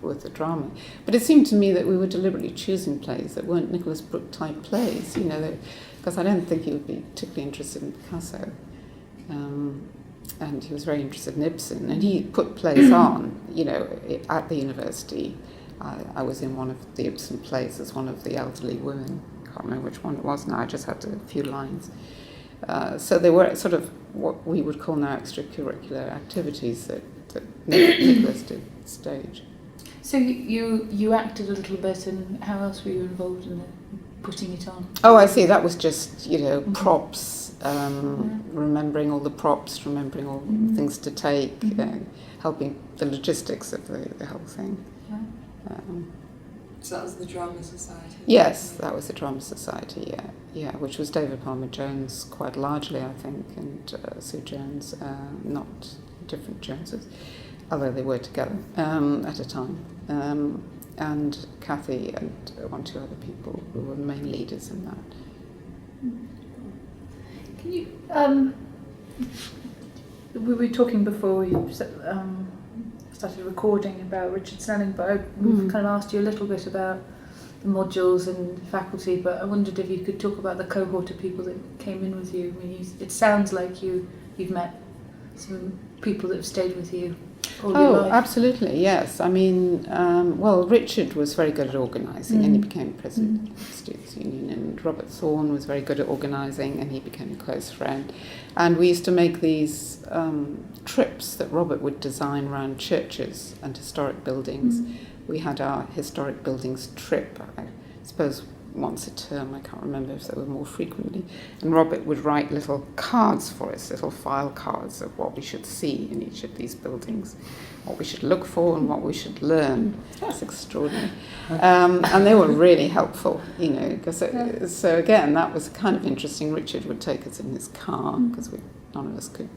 with the drama. But it seemed to me that we were deliberately choosing plays that weren't Nicholas Brooke type plays, because I don't think he would be particularly interested in Picasso. And he was very interested in Ibsen, and he put plays on, at the university. I was in one of the Ibsen plays as one of the elderly women. I can't remember which one it was now, I just had a few lines. So they were sort of what we would call now extracurricular activities that Nicholas did stage. So you acted a little bit, and how else were you involved in putting it on? Oh, I see, that was just, props, remembering all the props, remembering all the things to take, helping the logistics of the whole thing. So that was the Drama Society? Yes, that was the Drama Society, yeah, which was David Palmer-Jones quite largely, I think, and Sue Jones, not different Joneses, although they were together at a time, and Kathy and one or two other people who were the main leaders in that. Can you, we were talking before you started recording about Richard Snelling, but we've kind of asked you a little bit about the modules and faculty, but I wondered if you could talk about the cohort of people that came in with you. I mean, it sounds like you've met some people that have stayed with you all your life. Absolutely, yes. I mean, Richard was very good at organising, and he became president of the Students' Union, and Robert Thorne was very good at organising, and he became a close friend. And we used to make these trips that Robert would design around churches and historic buildings. We had our historic buildings trip, I suppose once a term, I can't remember if they were more frequently, and Robert would write little cards for us, little file cards of what we should see in each of these buildings, what we should look for and what we should learn. That's extraordinary. And they were really helpful, because so again, that was kind of interesting. Richard would take us in his car, because none of us could,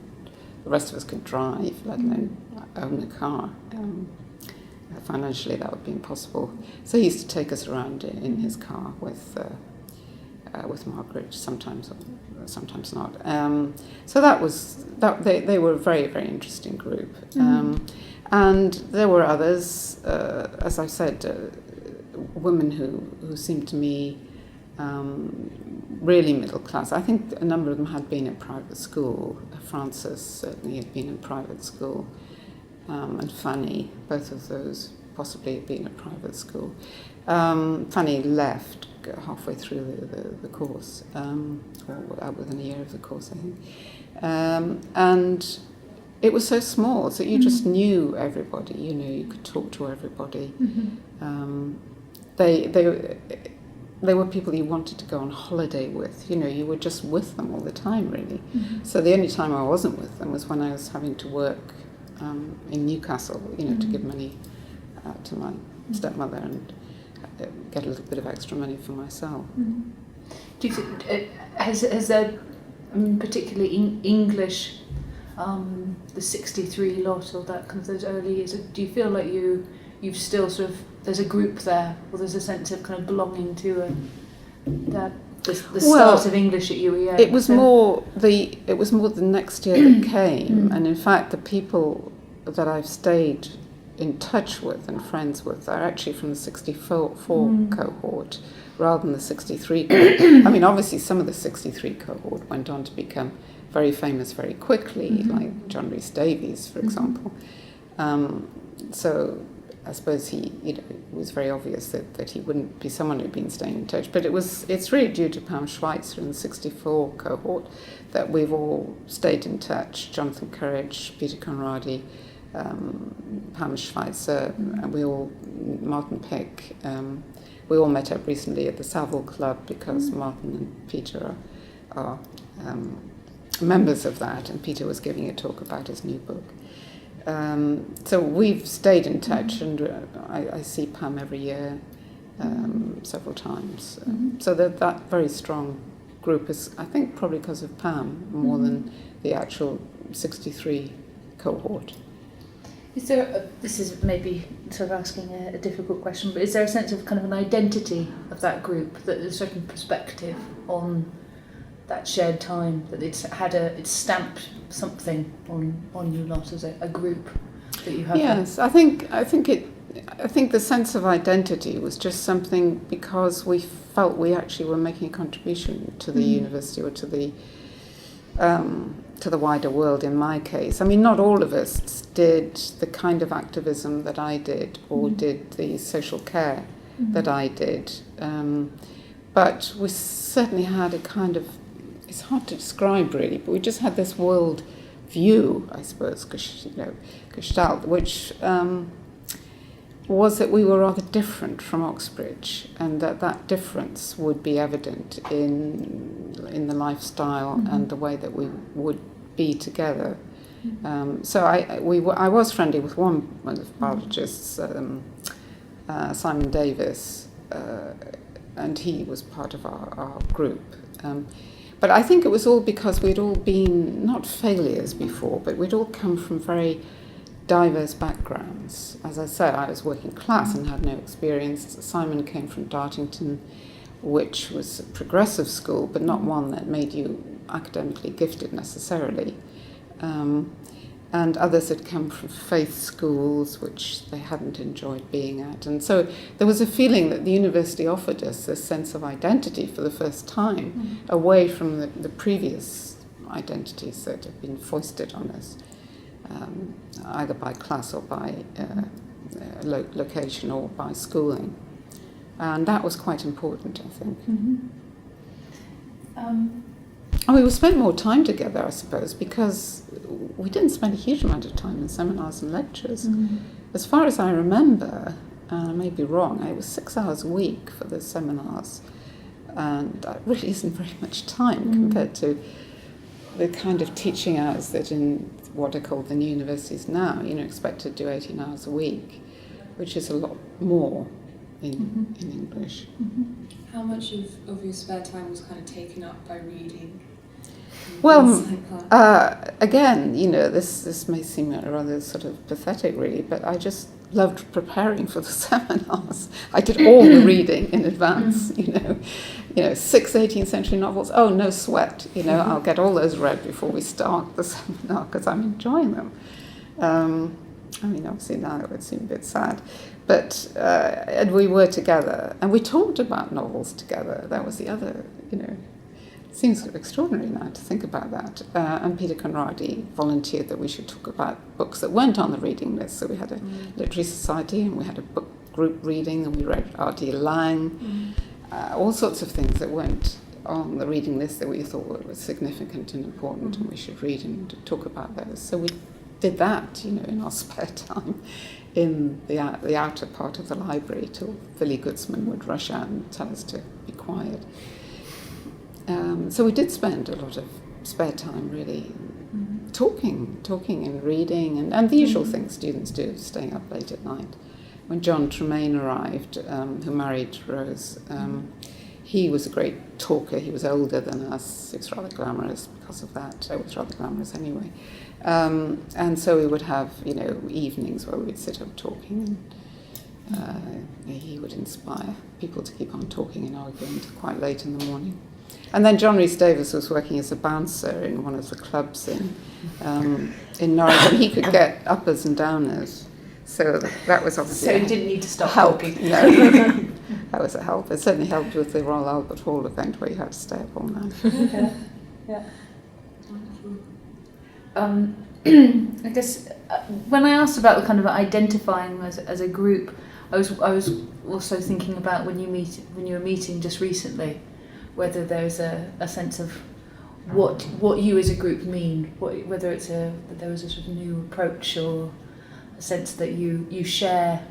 the rest of us could drive, let alone own a car. Financially, that would be impossible. So he used to take us around in his car with Margaret, sometimes not. So that was that. They were a very, very interesting group, and there were others, as I said, women who seemed to me really middle class. I think a number of them had been at private school. Frances certainly had been in private school. And Fanny, both of those possibly had been at private school. Fanny left halfway through the course, or within a year of the course, I think. And it was so small, so you just knew everybody, you could talk to everybody. They were people you wanted to go on holiday with, you were just with them all the time, really. So the only time I wasn't with them was when I was having to work in Newcastle, to give money to my stepmother and get a little bit of extra money for myself. Do you think, has there, particularly English, the 63 lot or that kind of those early years, do you feel like you've still sort of, there's a group there, or there's a sense of kind of belonging to the start of English at UEA? It was more the next year that came, and in fact the people that I've stayed in touch with and friends with are actually from the 64 cohort rather than the 63 cohort. I mean, obviously some of the 63 cohort went on to become very famous very quickly, like John Rhys Davies, for example. So I suppose he, it was very obvious that he wouldn't be someone who'd been staying in touch. But it's really due to Pam Schweitzer in the 64 cohort that we've all stayed in touch. Jonathan Courage, Peter Conradi, Pam Schweitzer, and Martin Peck, we all met up recently at the Savile Club because Martin and Peter are members of that, and Peter was giving a talk about his new book. So we've stayed in touch, and I see Pam every year, several times. So that very strong group is, I think, probably because of Pam more than the actual 63 cohort. Is there, this is maybe sort of asking a difficult question, but is there a sense of kind of an identity of that group, that there's a certain perspective on that shared time, that it's stamped something on you lot as a group that you have? Yes, I think the sense of identity was just something because we felt we actually were making a contribution to the university, or to the wider world. In my case, I mean, not all of us did the kind of activism that I did, or did the social care that I did, but we certainly had a kind of, it's hard to describe really, but we just had this world view, I suppose, Gestalt, which was that we were rather different from Oxbridge, and that difference would be evident in the lifestyle and the way that we would be together. So I was friendly with one of the biologists, Simon Davis, and he was part of our group. But I think it was all because we'd all been, not failures before, but we'd all come from very diverse backgrounds. As I said, I was working class and had no experience. Simon came from Dartington, which was a progressive school, but not one that made you academically gifted necessarily. And others had come from faith schools, which they hadn't enjoyed being at. And so there was a feeling that the university offered us this sense of identity for the first time, away from the previous identities that had been foisted on us, either by class or by location or by schooling. And that was quite important, I think. And we spent more time together, I suppose, because we didn't spend a huge amount of time in seminars and lectures. As far as I remember, and I may be wrong, it was 6 hours a week for the seminars, and that really isn't very much time compared to the kind of teaching hours that in what are called the new universities now, expected to do 18 hours a week, which is a lot more in English. How much of your spare time was kind of taken up by reading? Well, again, this may seem rather sort of pathetic, really, but I just loved preparing for the seminars. I did all the reading in advance, 6 18th century novels. Oh, no sweat, I'll get all those read before we start the seminar because I'm enjoying them. I mean, obviously now it would seem a bit sad, but and we were together and we talked about novels together. That was the other, It seems extraordinary now to think about that. And Peter Conradi volunteered that we should talk about books that weren't on the reading list. So we had a literary society, and we had a book group reading, and we read R.D. Lang, all sorts of things that weren't on the reading list that we thought were significant and important, and we should read and talk about those. So we did that, in our spare time, in the outer part of the library, till Billy Goodsman would rush out and tell us to be quiet. So we did spend a lot of spare time really talking and reading and the usual things students do, staying up late at night. When John Tremaine arrived, who married Rose, he was a great talker. He was older than us. He was rather glamorous because of that. I was rather glamorous anyway. And so we would have, evenings where we would sit up talking, and he would inspire people to keep on talking and arguing until quite late in the morning. And then John Rhys Davis was working as a bouncer in one of the clubs in Norwich, and he could get uppers and downers. So that was obviously So you didn't need to stop help. talking. No, that was a help. It certainly helped with the Royal Albert Hall event where you had to stay up all night. Yeah. I guess when I asked about the kind of identifying as a group, I was also thinking about when you were meeting just recently, whether there's a sense of what you as a group mean, whether that there was a sort of new approach or a sense that you share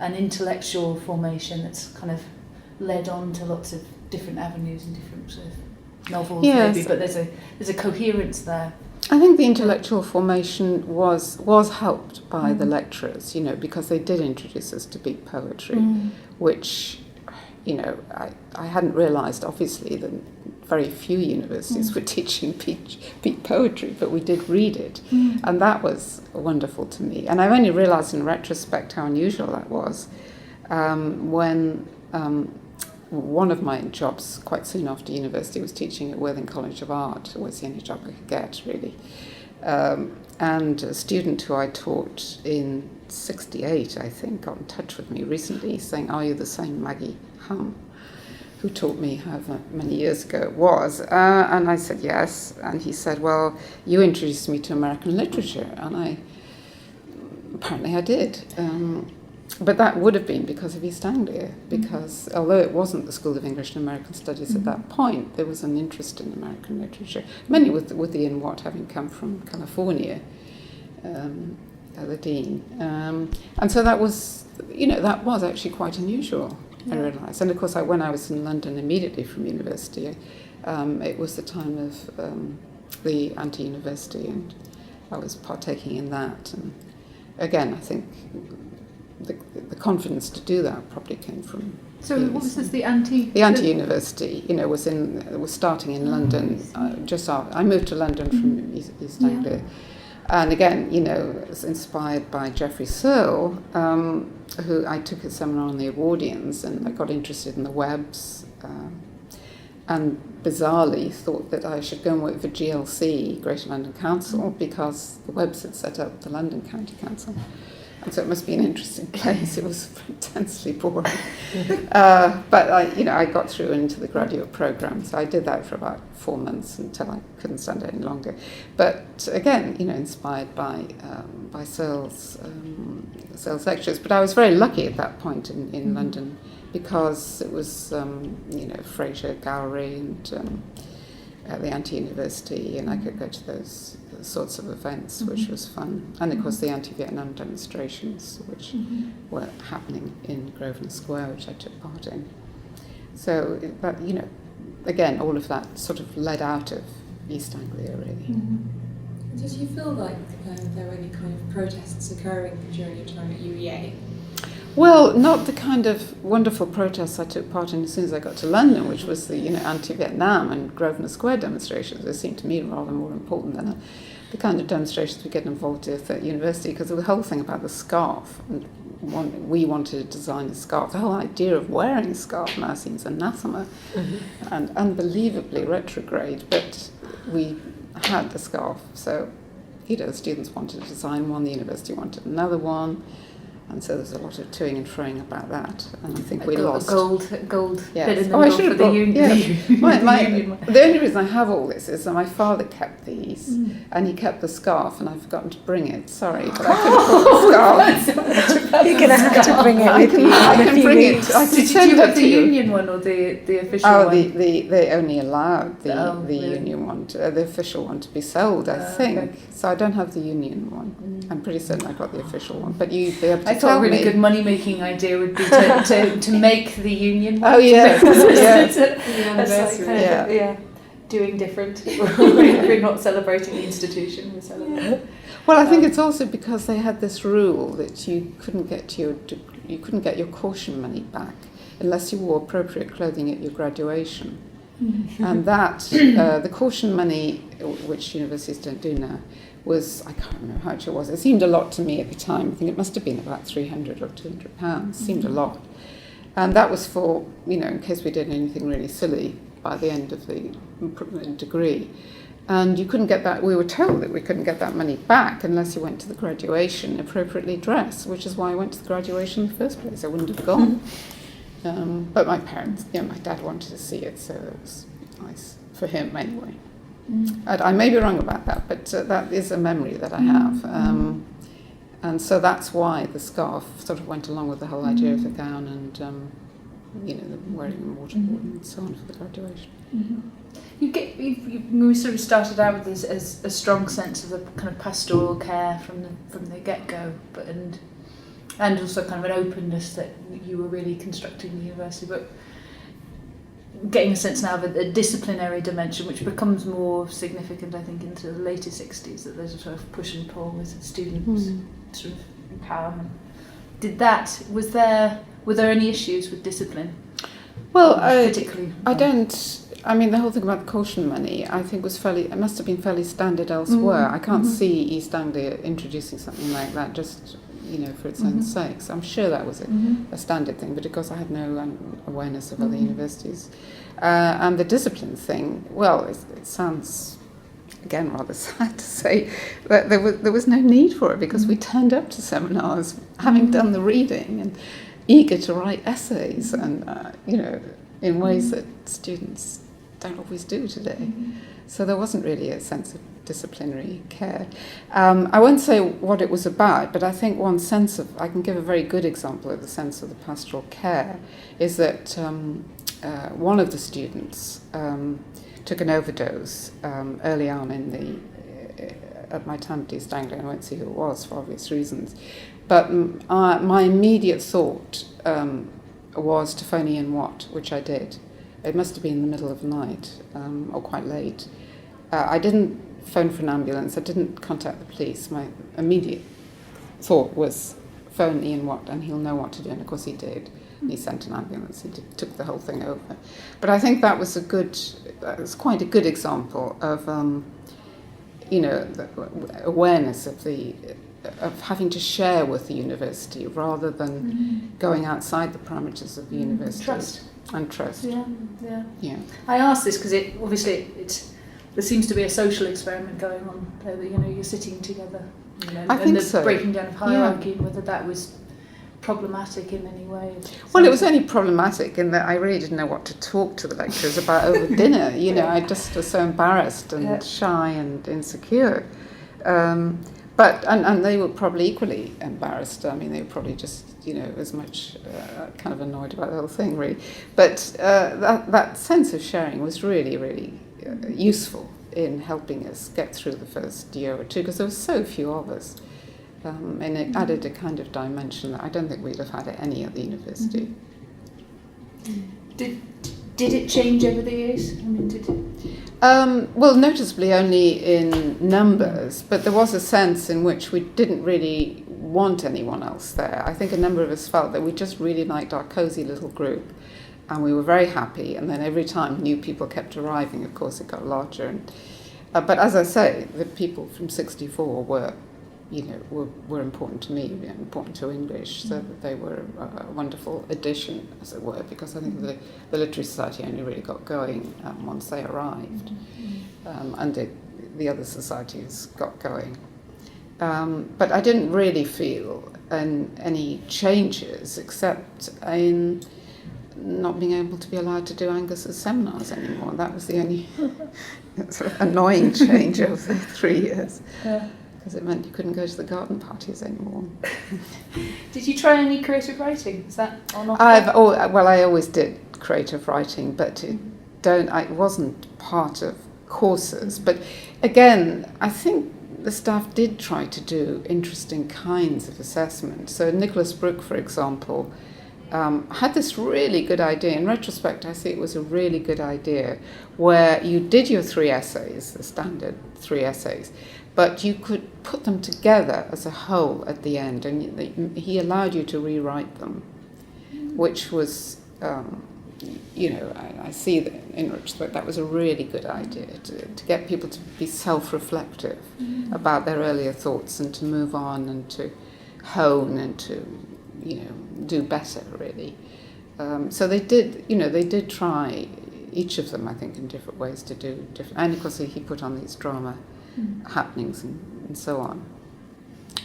an intellectual formation that's kind of led on to lots of different avenues and different sort of novels, yes. maybe, but there's a coherence there. I think the intellectual formation was helped by the lecturers, because they did introduce us to beat poetry, which, I hadn't realised, obviously, that very few universities were teaching beat poetry, but we did read it, and that was wonderful to me. And I've only realised in retrospect how unusual that was when one of my jobs quite soon after university was teaching at Worthing College of Art. It was the only job I could get, really. And a student who I taught in 1968, I think, got in touch with me recently saying, "Are you the same Maggie Humm who taught me however many years ago it was?" And I said yes. And he said, "Well, you introduced me to American literature." And apparently I did. But that would have been because of East Anglia, because although it wasn't the School of English and American Studies at that point, there was an interest in American literature, mainly with Ian Watt having come from California, the dean. And so that was actually quite unusual, I realised. And of course, when I was in London immediately from university, it was the time of the anti-university, and I was partaking in that. And again, I think the confidence to do that probably came from. So what was this, the anti-university? Was starting in London just after I moved to London from East Anglia, and again, was inspired by Geoffrey Searle, who I took a seminar on the Edwardians, and I got interested in the webs, and bizarrely thought that I should go and work for GLC, Greater London Council, because the webs had set up the London County Council. And so it must be an interesting place. It was intensely boring. But I got through into the graduate programme. So I did that for about 4 months until I couldn't stand it any longer. But again, inspired by Searle's lectures. But I was very lucky at that point in London, because it was, Fraser Gallery and the anti-university, and I could go to those sorts of events, which was fun. And of course the anti-Vietnam demonstrations, which were happening in Grosvenor Square, which I took part in. So, but again, all of that sort of led out of East Anglia, really. Did you feel like there were any kind of protests occurring during your time at UEA? Well, not the kind of wonderful protests I took part in as soon as I got to London, which was the anti-Vietnam and Grosvenor Square demonstrations. They seemed to me rather more important than the kind of demonstrations we get involved with at university, because the whole thing about the scarf, and we wanted to design a scarf. The whole idea of wearing a scarf now seems anathema and unbelievably retrograde, but we had the scarf. So, the students wanted to design one, the university wanted another one. And so there's a lot of toing and froing about that, and I think we lost. Gold yes. bit in the middle for the union. Yes. The only reason I have all this is that my father kept these, and he kept the scarf, and I've forgotten to bring it. Sorry, but I couldn't put the scarf. You're going to have to bring it with you. I can bring it. I can Did send you have it the to you. union one or the official one? They only allowed the really? union one, the official one, to be sold, I think. Okay. So I don't have the union one. I'm pretty certain I got the official one, but you'd be able to I thought a really good money-making idea would be to make the union one. Oh, yeah. Doing different. We're not celebrating the institution, we're celebrating. Well, I think it's also because they had this rule that you couldn't get your caution money back unless you wore appropriate clothing at your graduation. And that, the caution money, which universities don't do now, was, I can't remember how much it was. It seemed a lot to me at the time. I think it must have been about £300 or £200. Seemed a lot. And that was for, in case we did anything really silly by the end of the degree. And you couldn't get that, we were told that we couldn't get that money back unless you went to the graduation appropriately dressed, which is why I went to the graduation in the first place. I wouldn't have gone. But my parents, my dad wanted to see it, so it was nice for him anyway. I may be wrong about that, but that is a memory that I have. And so that's why the scarf sort of went along with the whole idea of the gown and, the wearing the waterboard and so on for the graduation. We sort of started out with this as a strong sense of the kind of pastoral care from the get-go, and also kind of an openness that you were really constructing the university, but getting a sense now of a disciplinary dimension which becomes more significant, I think, into the later 60s, that there's a sort of push and pull with students sort of empowerment. Were there any issues with discipline? Well, particularly, the whole thing about the caution money, I think it must have been fairly standard elsewhere. I can't see East Anglia introducing something like that just, for its own sake. So I'm sure that was a standard thing, but of course I had no awareness of other universities. And the discipline thing, well, it sounds, again, rather sad to say, that there was no need for it because we turned up to seminars having done the reading and eager to write essays and, in ways that students don't always do today. So there wasn't really a sense of disciplinary care. I won't say what it was about, but I think I can give a very good example of the sense of the pastoral care, is that one of the students took an overdose early on at my time at East Anglia. I won't say who it was for obvious reasons. But my immediate thought was to phone Ian Watt, which I did. It must have been in the middle of the night, or quite late. I didn't phone for an ambulance. I didn't contact the police. My immediate thought was phone Ian Watt and he'll know what to do. And of course he did. He sent an ambulance. He took the whole thing over. But I think that was quite a good example of, the awareness of having to share with the university rather than going outside the parameters of the university. Trust. And trust. Yeah. I asked this because there seems to be a social experiment going on there. You're sitting together. I think so. Breaking down of hierarchy, and whether that was problematic in any way. Well, it was only problematic in that I really didn't know what to talk to the lecturers about over dinner. I just was so embarrassed and shy and insecure. But they were probably equally embarrassed. I mean, they were probably just, as much kind of annoyed about the whole thing, really. But that sense of sharing was really, really useful in helping us get through the first year or two, because there were so few of us. And it added a kind of dimension that I don't think we'd have had at any other university. Did it change over the years? I mean, did it? Well, noticeably only in numbers, but there was a sense in which we didn't really want anyone else there. I think a number of us felt that we just really liked our cosy little group, and we were very happy. And then every time new people kept arriving, of course, it got larger. And, but as I say, the people from 64 were important to me, important to English, so that they were a wonderful addition, as it were, because I think the Literary Society only really got going once they arrived, and the other societies got going. But I didn't really feel any changes, except in not being able to be allowed to do Angus's seminars anymore. That was the only sort of annoying change over the 3 years. Because it meant you couldn't go to the garden parties anymore. Did you try any creative writing? Is that on offer? I always did creative writing, but it wasn't part of courses. But again, I think the staff did try to do interesting kinds of assessment. So Nicholas Brooke, for example, had this really good idea. In retrospect, I see it was a really good idea, where you did your 3 essays, the standard 3 essays, but you could put them together as a whole at the end, and he allowed you to rewrite them, which was, I see that in retrospect that was a really good idea, to get people to be self-reflective about their earlier thoughts and to move on and to hone and to, do better, really. So they did try, each of them, I think, in different ways to do different, and of course he put on these drama happenings and so on,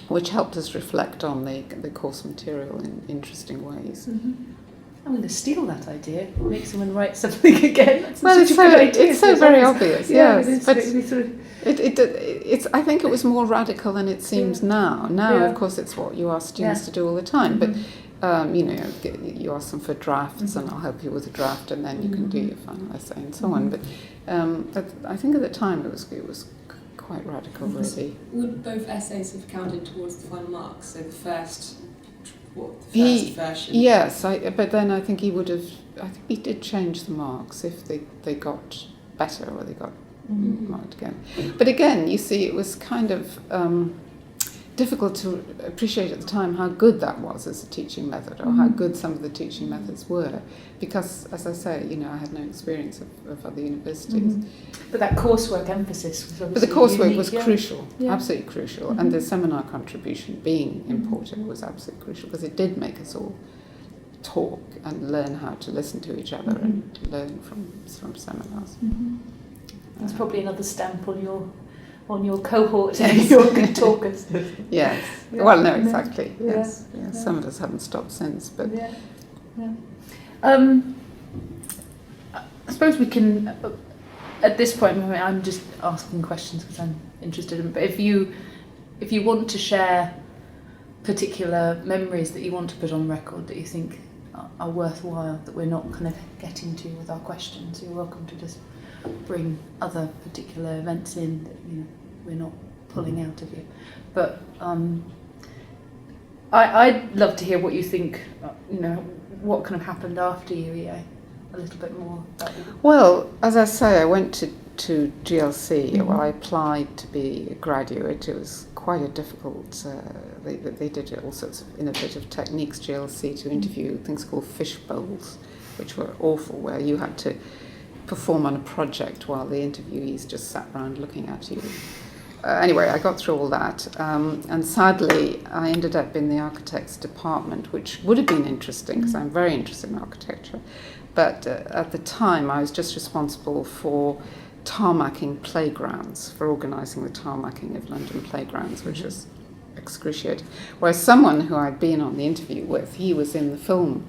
which helped us reflect on the course material in interesting ways. I'm going to steal that idea, make someone write something again. That's Well, such a good idea. it's so very obvious, yes. It's But really sort of, it's. I think it was more radical than it seems now. Now, Yeah. of course, it's what you ask students Yeah. to do all the time. But Mhm. you ask them for drafts, and I'll help you with a draft, and then you can do your final essay and so on. But I think at the time it was quite radical, really. Would both essays have counted towards the final marks? So the first version? Yes, but then I think he would have. I think he did change the marks if they got better or they got marked again. But again, you see, it was kind of difficult to appreciate at the time how good that was as a teaching method, or how good some of the teaching methods were, because, as I say, I had no experience of other universities. But that coursework emphasis was obviously But the coursework unique, was crucial, Yeah. absolutely crucial, and the seminar contribution being important was absolutely crucial, because it did make us all talk and learn how to listen to each other and learn from seminars. That's probably another stamp on your cohort and your good talkers. Yes. Yeah. Well, no, Yeah. exactly. Yeah. Yes. Yeah. Some of us haven't stopped since, but Yeah. I suppose we can. At this point, I'm just asking questions because I'm interested in. But if you want to share particular memories that you want to put on record that you think are worthwhile, that we're not kind of getting to with our questions, you're welcome to just bring other particular events in that we're not pulling out of you. But I'd love to hear what you think. What kind of happened after UEA. A little bit more about you. Well, as I say, I went to GLC. Well, I applied to be a graduate. It was quite a difficult. They did all sorts of innovative techniques, GLC, to interview things called fish bowls, which were awful, where you had to perform on a project while the interviewees just sat around looking at you. Anyway, I got through all that, and sadly, I ended up in the architects department, which would have been interesting because I'm very interested in architecture. But at the time, I was just responsible for tarmacking playgrounds, for organising the tarmacking of London playgrounds, which was excruciating. Whereas someone who I'd been on the interview with, he was in the film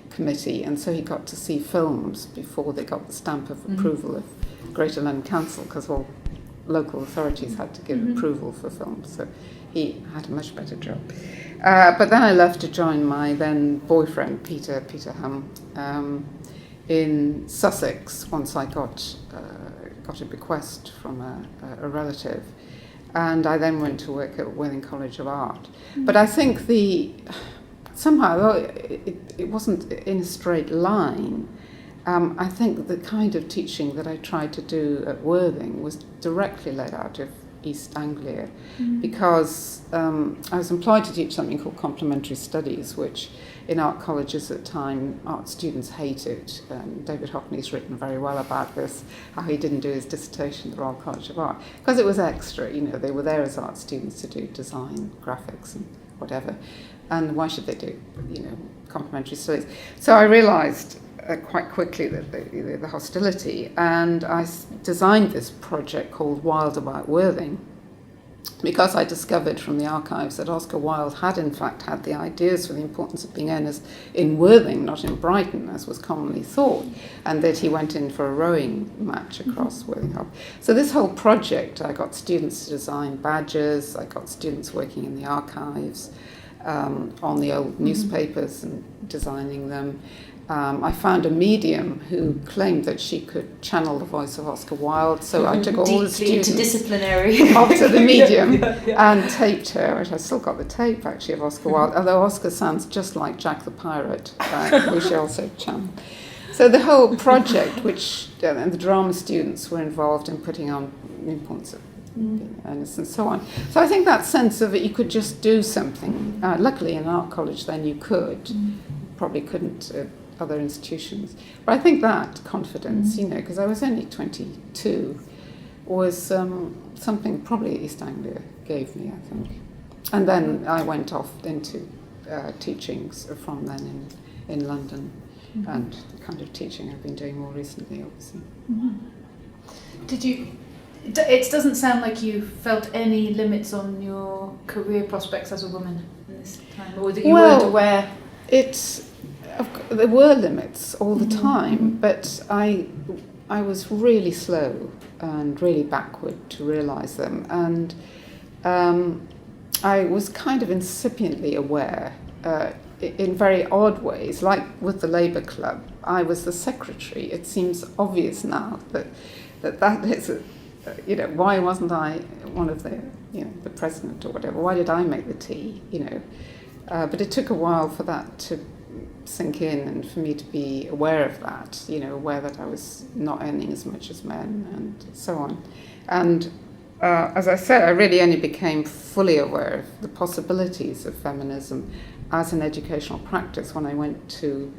committee, and so he got to see films before they got the stamp of approval of Greater London Council, because all local authorities had to give approval for films, so he had a much better job. But then I left to join my then boyfriend, Peter Humm, in Sussex once I got a bequest from a relative, and I then went to work at Worthing College of Art. But I think somehow, though it wasn't in a straight line, I think the kind of teaching that I tried to do at Worthing was directly led out of East Anglia, because I was employed to teach something called complementary studies, which in art colleges at the time, art students hated. David Hockney's written very well about this, how he didn't do his dissertation at the Royal College of Art, because it was extra, they were there as art students to do design, graphics and whatever, and why should they do, complementary studies? So I realised quite quickly that the hostility, and I designed this project called Wilde About Worthing, because I discovered from the archives that Oscar Wilde had in fact had the ideas for the importance of being earnest in Worthing, not in Brighton, as was commonly thought, and that he went in for a rowing match across Worthing Harbour. So this whole project, I got students to design badges, I got students working in the archives, on the old newspapers and designing them. I found a medium who claimed that she could channel the voice of Oscar Wilde, so I took all the students interdisciplinary up to the medium and taped her, which I still got the tape actually of Oscar Wilde, although Oscar sounds just like Jack the Pirate, who she also channeled. So the whole project, which and the drama students were involved in putting on the importance of earnest and so on. So I think that sense of it, you could just do something. Luckily in art college then you could, probably couldn't other institutions. But I think that confidence, because I was only 22, was something probably East Anglia gave me, I think. And then I went off into teachings from then in London, and the kind of teaching I've been doing more recently, obviously. Did you? It doesn't sound like you felt any limits on your career prospects as a woman in this time, or that you weren't aware. there were limits all the time, but I was really slow and really backward to realise them, and I was kind of incipiently aware in very odd ways, like with the Labour Club. I was the secretary. It seems obvious now that is, why wasn't I one of the president or whatever? Why did I make the tea? But it took a while for that to sink in and for me to be aware of that, aware that I was not earning as much as men and so on. And as I said, I really only became fully aware of the possibilities of feminism as an educational practice when I went to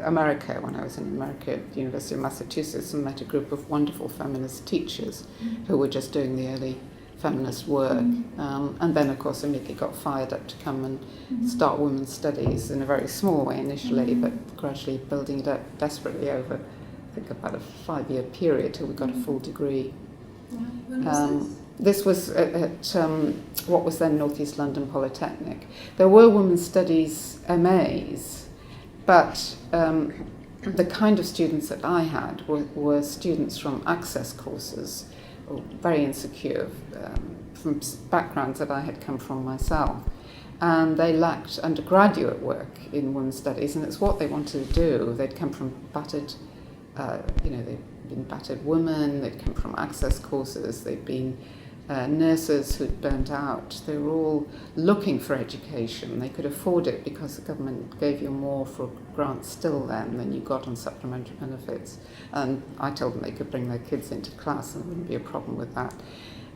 America, when I was in America at the University of Massachusetts, and met a group of wonderful feminist teachers who were just doing the early feminist work, and then of course immediately got fired up to come and start women's studies in a very small way initially, but gradually building it up desperately over, I think, about a 5-year period till we got a full degree. When was this? This was at what was then North East London Polytechnic. There were women's studies MAs, but the kind of students that I had were students from access courses, very insecure, from backgrounds that I had come from myself. And they lacked undergraduate work in women's studies, and it's what they wanted to do. They'd come from battered, they'd been battered women, they'd come from access courses, they'd been nurses who'd burnt out. They were all looking for education. They could afford it because the government gave you more for grants still then than you got on supplementary benefits. And I told them they could bring their kids into class and there wouldn't be a problem with that.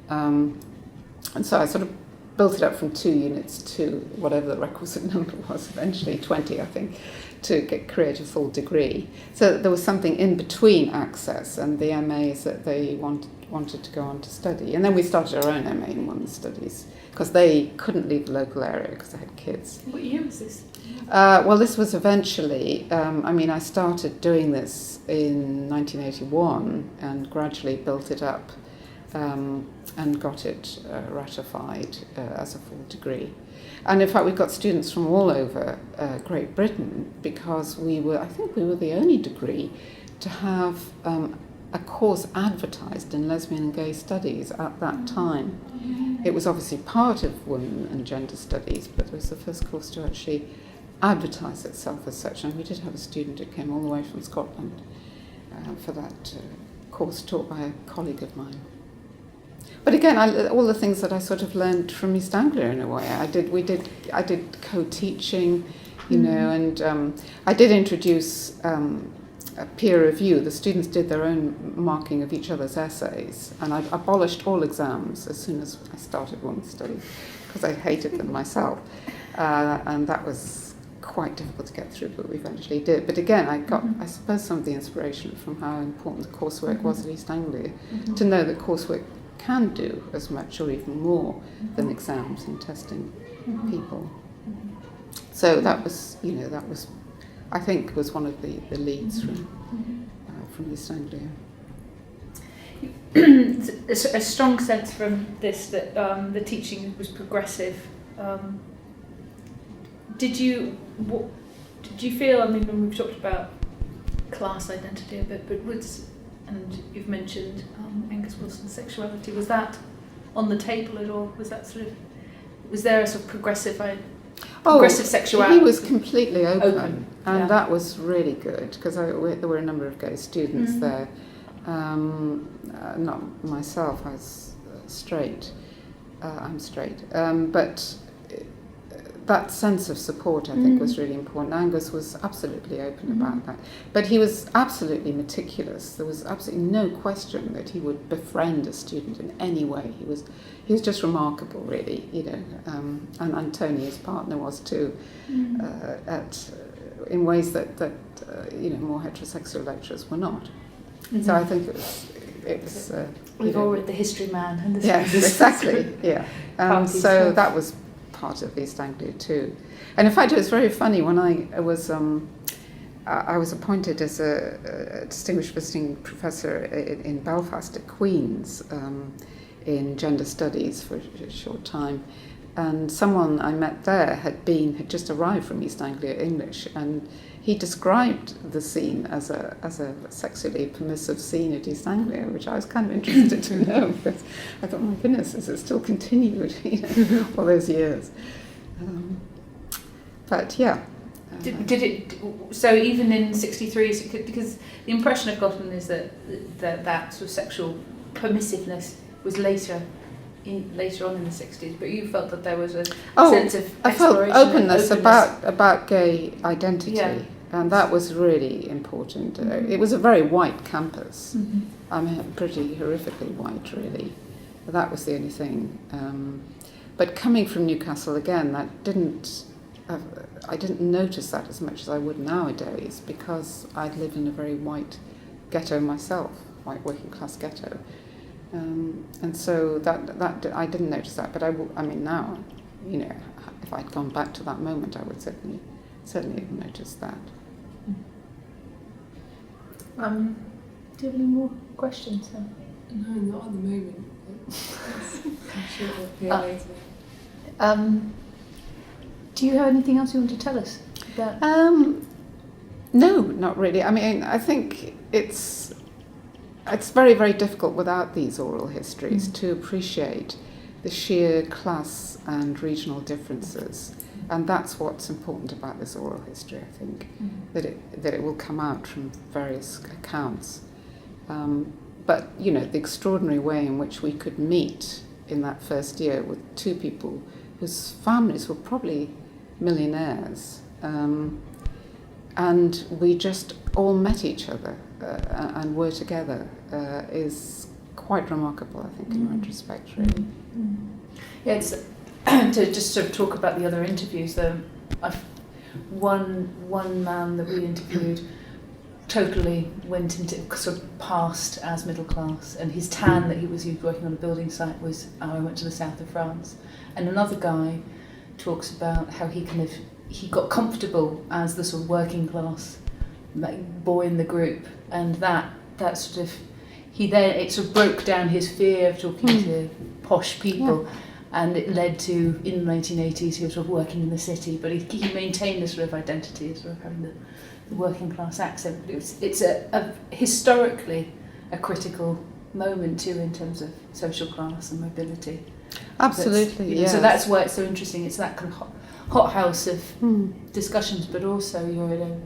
And so I sort of built it up from 2 units to whatever the requisite number was, eventually 20, I think, to create a full degree. So there was something in between access and the MAs that they wanted to go on to study. And then we started our own MA in women's studies because they couldn't leave the local area because they had kids. What year was this? Well, this was eventually, I started doing this in 1981 and gradually built it up and got it ratified as a full degree. And in fact, we got students from all over Great Britain because I think we were the only degree to have a course advertised in lesbian and gay studies at that time. It was obviously part of women and gender studies, but it was the first course to actually advertise itself as such. And we did have a student who came all the way from Scotland for that course taught by a colleague of mine. But again, all the things that I sort of learned from East Anglia in a way. I did co-teaching, and I did introduce a peer review. The students did their own marking of each other's essays, and I abolished all exams as soon as I started women's studies because I hated them myself, and that was quite difficult to get through, but we eventually did. But again, I got, I suppose, some of the inspiration from how important the coursework was at East Anglia, to know that coursework can do as much or even more than exams and testing people. So that was, I think, was one of the leads from East Anglia. A strong sense from this that the teaching was progressive. Did you feel? I mean, when we've talked about class identity a bit, but and you've mentioned Angus Wilson's sexuality. Was that on the table at all? Was there a sort of progressive sexuality? He was completely open. And that was really good because there were a number of gay students there. Not myself, I was straight. I'm straight. But that sense of support, I think, was really important. Angus was absolutely open about that. But he was absolutely meticulous. There was absolutely no question that he would befriend a student in any way. He was just remarkable, really, and Tony, his partner, was too, in ways that more heterosexual lecturers were not. So I think it was. We've all read The History Man, and yes, exactly, yeah. So that was part of East Anglia too. And in fact, it was very funny when I was appointed as a distinguished visiting professor in Belfast at Queen's in gender studies for a short time. And someone I met there had just arrived from East Anglia English, and he described the scene as a sexually permissive scene at East Anglia, which I was kind of interested to know, because I thought, my goodness, has it still continued, all those years? But yeah. Did it? So even in '63, because the impression I've gotten is that sort of sexual permissiveness was later on in the '60s, but you felt that there was a sense of I felt exploration openness and openness about gay identity, Yeah. and that was really important. It was a very white campus. Mm-hmm. I mean, pretty horrifically white, really. But that was the only thing. But coming from Newcastle again, I didn't notice that as much as I would nowadays, because I'd lived in a very white ghetto myself, white working class ghetto. And so that I didn't notice that, but I mean now, if I'd gone back to that moment, I would certainly have noticed that. Do you have any more questions? No, not at the moment. I'm sure we'll hear later. Do you have anything else you want to tell us about? No, not really. I mean, I think it's very, very difficult without these oral histories to appreciate the sheer class and regional differences, and that's what's important about this oral history. I think that it will come out from various accounts. But the extraordinary way in which we could meet in that first year with two people whose families were probably millionaires, and we just all met each other and were together is quite remarkable, I think, in retrospect, really. Yeah, it's to just sort of talk about the other interviews. One man that we interviewed totally went into sort of passed as middle class, and his tan that he was working on a building site was, I went to the south of France. And another guy talks about how he got comfortable as the sort of working class boy in the group, and that sort of it sort of broke down his fear of talking to posh people, and it led to, in the 1980s, he was sort of working in the city, but he maintained this sort of identity as sort of having the working class accent. But it's a historically a critical moment too in terms of social class and mobility. Absolutely, yes. So that's why it's so interesting. It's that kind of hothouse of discussions, but also you're in a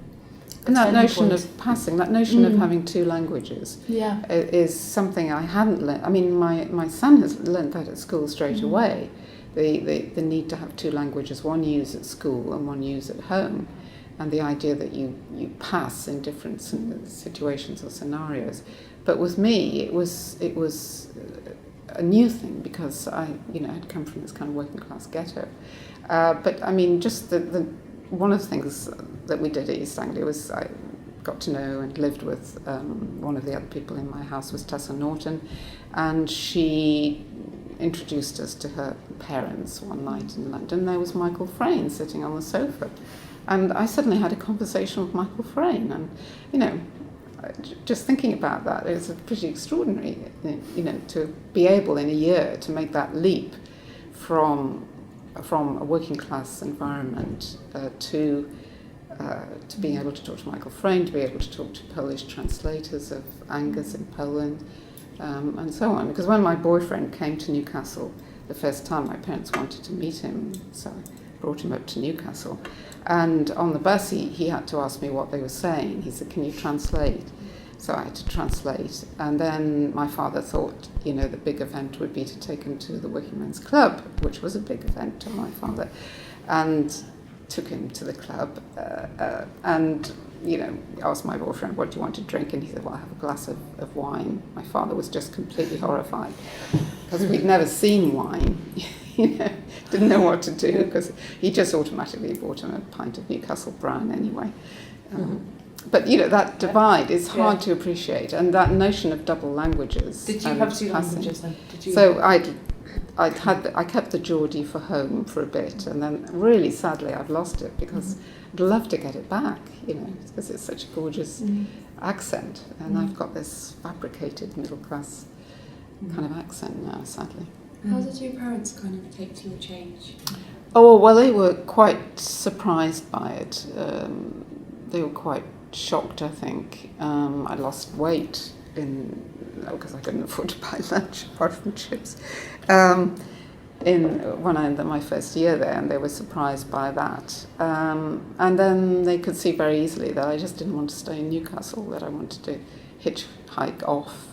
and that notion point of passing, that notion of having two languages, is something I hadn't learned. I mean, my son has learned that at school straight away. The need to have two languages, one used at school and one used at home, and the idea that you pass in different situations or scenarios. But with me, it was a new thing, because I had come from this kind of working class ghetto. But I mean, just the one of the things that we did at East Anglia was I got to know and lived with one of the other people in my house was Tessa Norton, and she introduced us to her parents one night in London. There was Michael Frayn sitting on the sofa, and I suddenly had a conversation with Michael Frayn, and just thinking about that, it's pretty extraordinary, to be able in a year to make that leap from a working class environment to being able to talk to Michael Frayn, to be able to talk to Polish translators of Angus in Poland, and so on. Because when my boyfriend came to Newcastle the first time, my parents wanted to meet him, so I brought him up to Newcastle. And on the bus, he had to ask me what they were saying. He said, "Can you translate?" So I had to translate. And then my father thought, the big event would be to take him to the Working Men's Club, which was a big event to my father, and took him to the club. And asked my boyfriend, "What do you want to drink?" And he said, "Well, I have a glass of wine." My father was just completely horrified, because we'd never seen wine. Didn't know what to do, because he just automatically bought him a pint of Newcastle brown anyway. But that divide is hard to appreciate, and that notion of double languages. Did you have two languages then? So I kept the Geordie for home for a bit, and then really sadly I've lost it, because I'd love to get it back, because it's such a gorgeous accent, and I've got this fabricated middle class kind of accent now, sadly. How did your parents kind of take to your change? Oh, well, they were quite surprised by it. They were quite shocked, I think. I lost weight because I couldn't afford to buy lunch apart from chips. In my first year there, and they were surprised by that. And then they could see very easily that I just didn't want to stay in Newcastle, that I wanted to hitchhike off,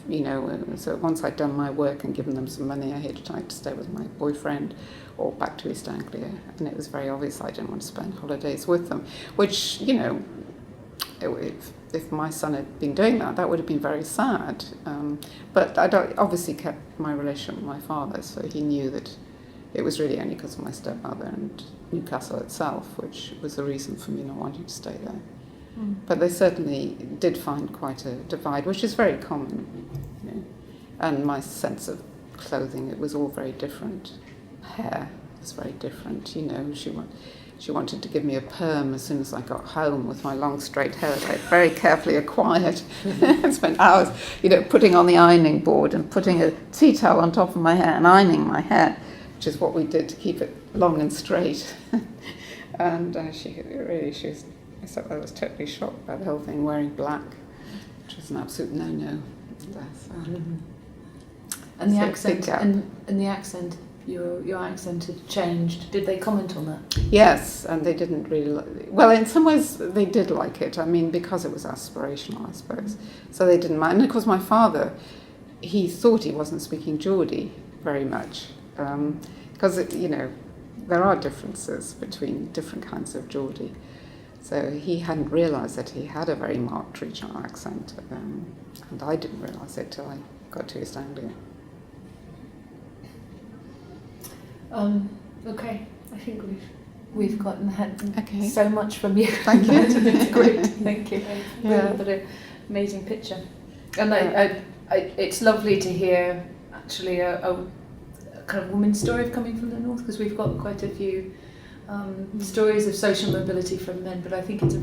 So once I'd done my work and given them some money, I hitchhiked to stay with my boyfriend or back to East Anglia. And it was very obvious I didn't want to spend holidays with them, which, if my son had been doing that, that would have been very sad. But I obviously kept my relationship with my father, so he knew that it was really only because of my stepmother and Newcastle itself, which was the reason for me not wanting to stay there. But they certainly did find quite a divide, which is very common. And my sense of clothing, it was all very different. Hair was very different. She wanted to give me a perm as soon as I got home with my long straight hair that I very carefully acquired. I spent hours, putting on the ironing board and putting a tea towel on top of my hair and ironing my hair, which is what we did to keep it long and straight. And I was totally shocked by the whole thing, wearing black, which was an absolute no-no. And the accent, and the accent, your accent had changed. Did they comment on that? Yes, and they didn't really. Well, in some ways they did like it. I mean, because it was aspirational, I suppose. So they didn't mind. And of course, my father, he thought he wasn't speaking Geordie very much, because there are differences between different kinds of Geordie. So he hadn't realised that he had a very marked regional accent, and I didn't realise it till I got to East Anglia. Okay, I think we've gotten Okay. so much from you. Thank you. It's great. Thank you. Yeah. What an amazing picture. And it's lovely to hear actually a kind of woman's story of coming from the north, because we've got quite a few stories of social mobility from men, but I think it's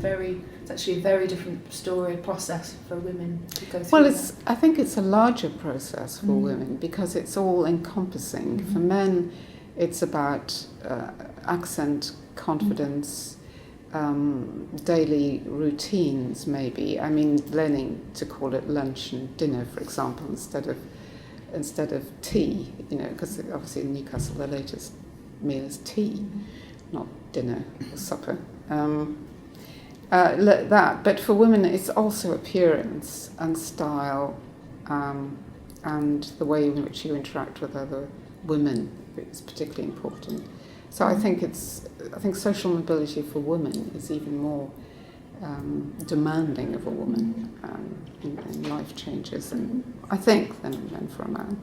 actually a very different story process for women to go through. Well, I think it's a larger process for women because it's all encompassing. For men, it's about accent, confidence, daily routines maybe. I mean, learning to call it lunch and dinner, for example, instead of tea, because obviously in Newcastle the latest meal is tea, not dinner or supper. But for women it's also appearance and style, and the way in which you interact with other women is particularly important. So I think social mobility for women is even more demanding of a woman in life changes, and I think than for a man.